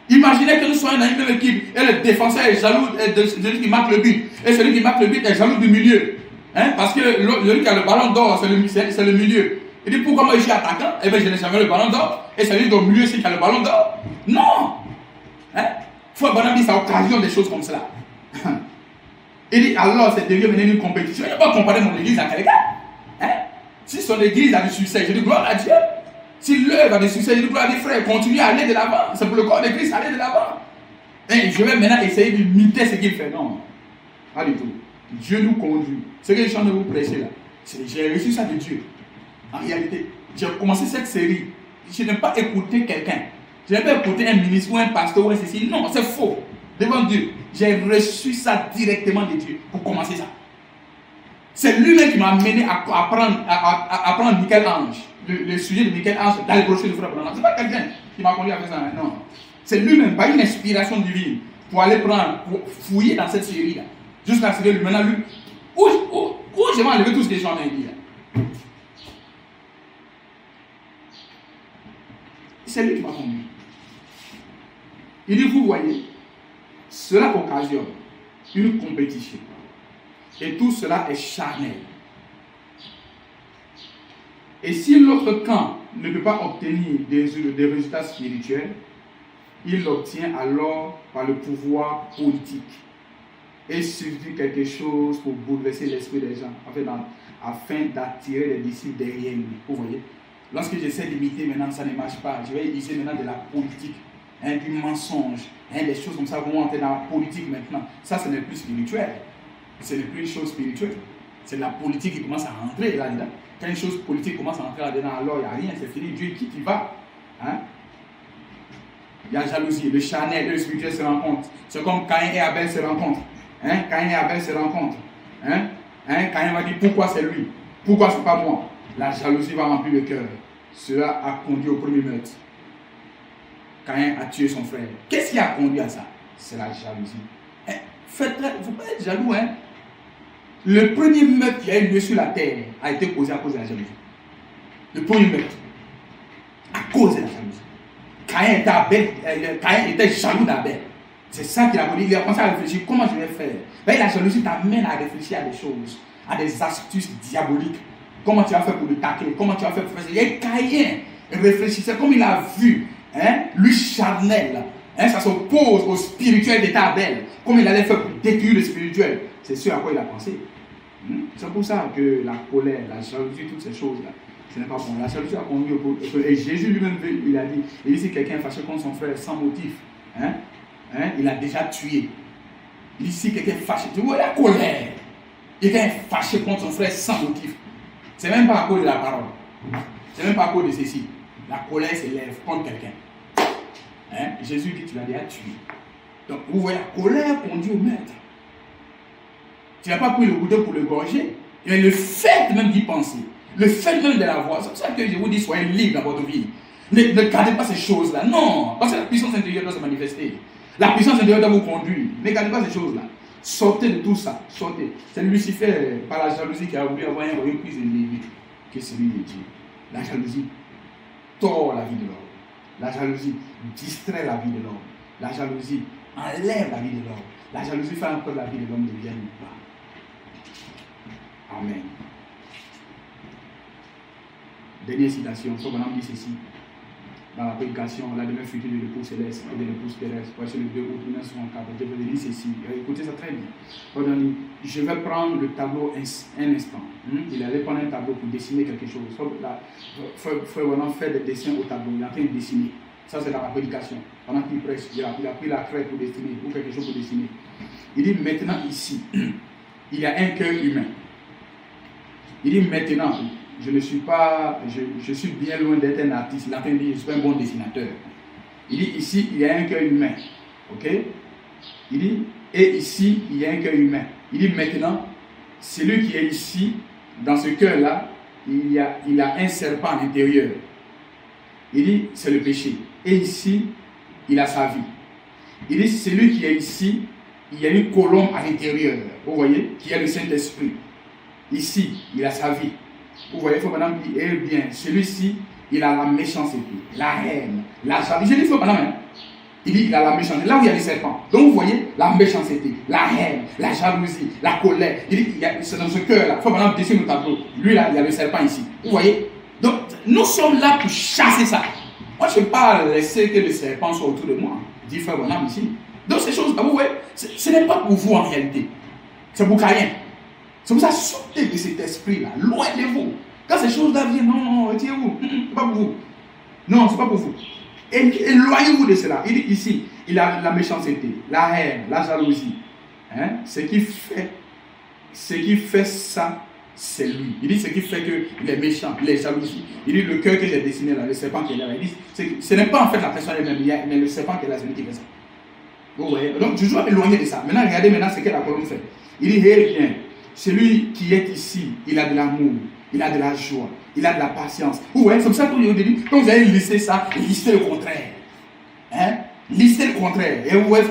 Imaginez que nous soyons dans une même équipe et le défenseur est jaloux de celui qui marque le but et celui qui marque le but est jaloux du milieu. Parce que celui qui a le ballon d'or, c'est le milieu. Il dit pourquoi moi je suis attaquant? Eh bien je n'ai jamais le ballon d'or et celui au milieu c'est qui a le ballon d'or. Non. Faut bonhomme dit c'est à occasion des choses comme cela. Il dit alors c'est devenu une compétition. Il ne faut pas comparer mon église à quelqu'un. Si son église a du succès, je dis gloire à Dieu. Si l'œuvre a du succès, je dis gloire à Dieu, frère, continue à aller de l'avant. C'est pour le corps de Christ, aller de l'avant. Et je vais maintenant essayer d'imiter ce qu'il fait. Non, pas du tout. Dieu nous conduit. Ce que je suis en train de vous prêcher là, j'ai reçu ça de Dieu. En réalité, j'ai commencé cette série. Je n'aime pas écouter quelqu'un. Je n'aime pas écouter un ministre ou un pasteur ou un ceci. Non, c'est faux. Devant Dieu, j'ai reçu ça directement de Dieu pour commencer ça. C'est lui-même qui m'a amené à apprendre Michel-Ange. Le sujet de Michel-Ange dans les brochures de Frère Branham. Ce n'est pas quelqu'un qui m'a conduit à faire ça. Non. C'est lui-même, pas une inspiration divine, pour aller prendre, pour fouiller dans cette série-là. Jusqu'à ce que lui, maintenant, lui, où je vais enlever tout ce que les gens ont dit. c'est lui qui m'a conduit. Il dit, vous voyez, cela occasionne une compétition. Et tout cela est charnel. Et si l'autre camp ne peut pas obtenir des résultats spirituels, il l'obtient alors par le pouvoir politique. Et suffit quelque chose pour bouleverser l'esprit des gens, afin d'attirer les disciples derrière lui. Vous voyez, lorsque j'essaie d'imiter maintenant, ça ne marche pas. Je vais utiliser maintenant de la politique, du mensonge, des choses comme ça vont entrer dans la politique maintenant. Ça, ce n'est plus spirituel. Ce n'est plus une chose spirituelle. C'est la politique qui commence à rentrer là-dedans. Quand une chose politique commence à rentrer là-dedans, alors il n'y a rien, c'est fini. Dieu quitte, il va. Il y a jalousie, le charnel et le spirituel se rencontrent. C'est comme Caïn et Abel se rencontrent. Caïn et Abel se rencontrent. Caïn va dire pourquoi c'est lui, pourquoi c'est pas moi. La jalousie va remplir le cœur. Cela a conduit au premier meurtre. Caïn a tué son frère. Qu'est-ce qui a conduit à ça? C'est la jalousie. Il ne faut pas être jaloux. Le premier meurtre qui a eu lieu sur la terre a été causé à cause de la jalousie. Le premier meurtre. À cause de la jalousie. Caïn était jaloux d'Abel. C'est ça qu'il a voulu. Il a commencé à réfléchir. Comment je vais faire? La jalousie t'amène à réfléchir à des choses, à des astuces diaboliques. Comment tu vas faire pour le tacler? Comment tu vas faire pour faire ça? Et Caïn réfléchissait comme il a vu, lui charnel, ça s'oppose au spirituel d'état Abel. Comme il allait faire pour détruire le spirituel. C'est ce à quoi il a pensé. C'est pour ça que la colère, la jalousie, toutes ces choses-là, ce n'est pas bon. La jalousie a conduit au... Et Jésus lui-même, il a dit, si quelqu'un est fâché contre son frère sans motif, il a déjà tué. Ici, quelqu'un est fâché. Tu vois la colère. Quelqu'un est fâché contre son frère sans motif. C'est même pas à cause de la parole. C'est même pas à cause de ceci. La colère s'élève contre quelqu'un. Jésus dit, tu l'as déjà tué. Donc, vous voyez, la colère conduit au meurtre. Tu n'as pas pris le couteau pour le gorger. Mais le fait même d'y penser, le fait même de la voir, c'est pour ça que je vous dis, soyez libre dans votre vie. Ne gardez pas ces choses-là. Non, parce que la puissance intérieure doit se manifester. La puissance intérieure doit vous conduire. Ne gardez pas ces choses-là. Sortez de tout ça. Sortez. C'est Lucifer, par la jalousie, qui a voulu avoir un royaume plus élevé que celui de Dieu. La jalousie tord la vie de l'homme. La jalousie distrait la vie de l'homme. La jalousie enlève la vie de l'homme. La jalousie fait encore la vie de l'homme devienne bas. Amen. Dernière citation. Souvent dit ceci. Dans la prédication, la demeure future de l'époux céleste et de l'épouse terrestre. Voici le 2 août 1904. Je vais lire ceci. Écoutez ça très bien. Je vais prendre le tableau un instant. Il allait prendre un tableau pour dessiner quelque chose. Frère Wanam fait des dessins au tableau. Il est en train de dessiner. Ça, c'est dans la prédication. Pendant qu'il prêche, il a pris la craie pour dessiner, pour quelque chose pour dessiner. Il dit maintenant ici, il y a un cœur humain. Il dit maintenant, je suis bien loin d'être un artiste. Il a dit, je suis un bon dessinateur. Il dit ici, il y a un cœur humain. Ok? Il dit, et ici, il y a un cœur humain. Il dit maintenant, celui qui est ici, dans ce cœur-là, il y a un serpent à l'intérieur. Il dit, c'est le péché. Et ici, il a sa vie. Il dit, celui qui est ici, il y a une colombe à l'intérieur. Vous voyez? Qui est le Saint-Esprit. Ici, il a sa vie. Vous voyez, il faut maintenant dire, eh bien, celui-ci, il a la méchanceté, la haine, la jalousie. Je dis, il faut maintenant, il dit, il a la méchanceté. Là où il y a les serpents. Donc, vous voyez, la méchanceté, la haine, la jalousie, la colère. Il dit, c'est dans ce cœur-là. Il faut maintenant dessiner le tableau. Lui, là, il y a le serpent ici. Vous voyez? Donc, nous sommes là pour chasser ça. Moi, je ne vais pas laisser que le serpent soit autour de moi. Dit frère Bonham ici. Donc, ces choses-là, vous voyez, ce n'est pas pour vous en réalité. C'est pour Caïn. C'est pour ça, sortez de cet esprit-là, loin de vous. Quand ces choses-là viennent, non, retirez-vous. Ce n'est pas pour vous. Non, ce n'est pas pour vous. Éloignez-vous de cela. Il dit ici, il a la méchanceté, la haine, la jalousie. Ce qui fait ça, c'est lui. Il dit ce qui fait que les méchants, les jalousies. Il dit le cœur que j'ai dessiné là, le serpent qui est là. Il dit, ce n'est pas en fait la personne elle-même, mais le serpent qui est là, c'est lui qui fait ça. Vous voyez? Donc, je dois m'éloigner de ça. Maintenant, regardez maintenant ce que la colombe fait. Il dit, eh bien, celui qui est ici, il a de l'amour, il a de la joie, il a de la patience. Vous voyez, c'est comme ça que au début, quand vous allez lister ça, listez le contraire. Listez le contraire. Et vous voyez,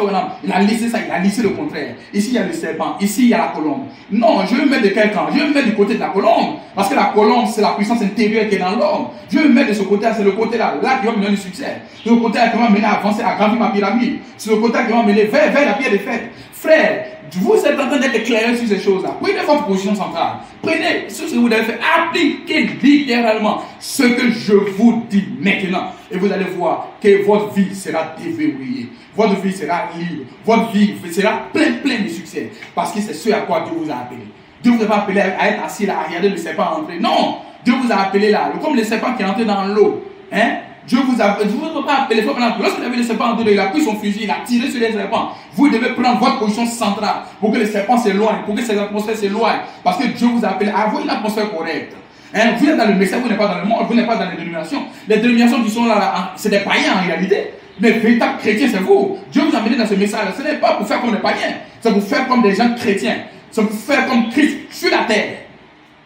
il a listé ça, il a listé le contraire. Ici, il y a le serpent. Ici, il y a la colombe. Non, je vais me mettre de quel camp? Je vais me mettre du côté de la colombe. Parce que la colombe, c'est la puissance intérieure qui est dans l'homme. Je vais me mettre de ce côté-là. C'est le côté-là. Là qui va me donner le succès. C'est le côté-là qui va m'amener à avancer, à gravir ma pyramide. C'est le côté-là qui va m'amener vers la pierre des fêtes. Frère, vous êtes en train d'être éclairé sur ces choses-là. Prenez votre position centrale. Prenez ce que vous devez faire. Appliquez littéralement ce que je vous dis maintenant. Et vous allez voir que votre vie sera déverrouillée. Votre vie sera libre. Votre vie sera pleine de succès. Parce que c'est ce à quoi Dieu vous a appelé. Dieu vous a pas appelé à être assis là, à regarder le serpent entrer. Non! Dieu vous a appelé là. Comme le serpent qui est entré dans l'eau. Hein? Dieu vous a pas appelé. Lorsque vous avez le serpent entré, il a pris son fusil, il a tiré sur les serpents. Vous devez prendre votre position centrale pour que le serpent s'éloigne, pour que ces atmosphères s'éloignent. Parce que Dieu vous a appelé à avoir une atmosphère correcte. Hein? Vous êtes dans le message, vous n'êtes pas dans le monde, vous n'êtes pas dans les dénominations. Les dénominations qui sont là, c'est des païens en réalité. Mais véritable chrétien, c'est vous. Dieu vous a amené dans ce message. Ce n'est pas pour faire comme les païens, c'est pour faire comme des gens chrétiens. C'est pour faire comme Christ sur la terre.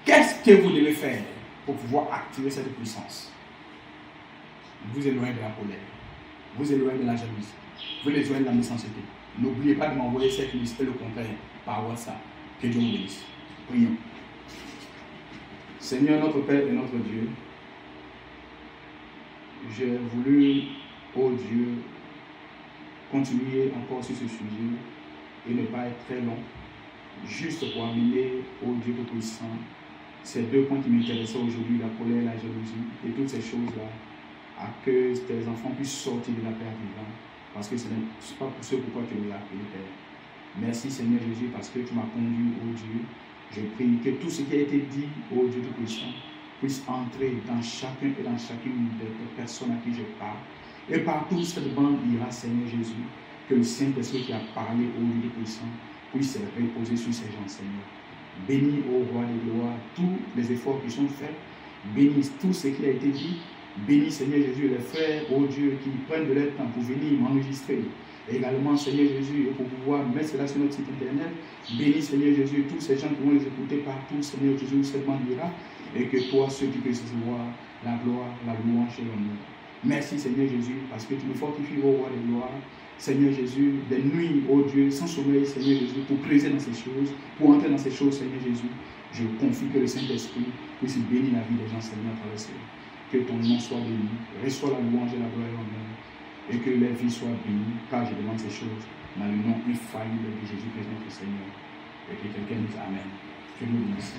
Qu'est-ce que vous devez faire pour pouvoir activer cette puissance? Vous éloignez de la colère, vous éloignez de la jalousie, vous éloignez de la méchanceté. N'oubliez pas de m'envoyer cette liste et le contraire par WhatsApp. Que Dieu vous bénisse. Prions. Seigneur, notre Père et notre Dieu, j'ai voulu, oh Dieu, continuer encore sur ce sujet et ne pas être très long, juste pour amener, oh Dieu Tout-Puissant, ces deux points qui m'intéressaient aujourd'hui, la colère, la jalousie et toutes ces choses-là, à que tes enfants puissent sortir de la terre vivante, parce que ce n'est pas pour ce pourquoi tu les as appelés, Père. Merci Seigneur Jésus, parce que tu m'as conduit, oh Dieu. Je prie que tout ce qui a été dit, oh Dieu Tout-Puissant, puisse entrer dans chacun et dans chacune des personnes à qui je parle. Et partout cette bande ira, Seigneur Jésus, que le Saint-Esprit qui a parlé au Dieu Tout-Puissant puisse reposer sur ces gens, Seigneur. Bénis, ô Roi de gloire, tous les efforts qui sont faits. Bénis tout ce qui a été dit. Bénis, Seigneur Jésus, les frères, ô Dieu, qui prennent de leur temps pour venir m'enregistrer. Également, Seigneur Jésus, et pour pouvoir mettre cela sur notre site internet. Bénis, Seigneur Jésus, tous ces gens qui vont les écouter partout, Seigneur Jésus, cette bande ira. Et que toi, ceux qui peuvent recevoir la gloire, la louange et l'honneur. Merci, Seigneur Jésus, parce que tu me fortifies, ô Roi de gloire. Seigneur Jésus, des nuits, ô Dieu, sans sommeil, Seigneur Jésus, pour creuser dans ces choses, pour entrer dans ces choses, Seigneur Jésus. Je confie que le Saint-Esprit puisse bénir la vie des gens, Seigneur, à travers cela. Que ton nom soit béni, reçois la louange et la gloire et l'honneur, et que les vies soient bénies, car je demande ces choses dans le nom infaillible de Jésus-Christ, notre Seigneur. Et que quelqu'un dise Amen. Que nous bénisse.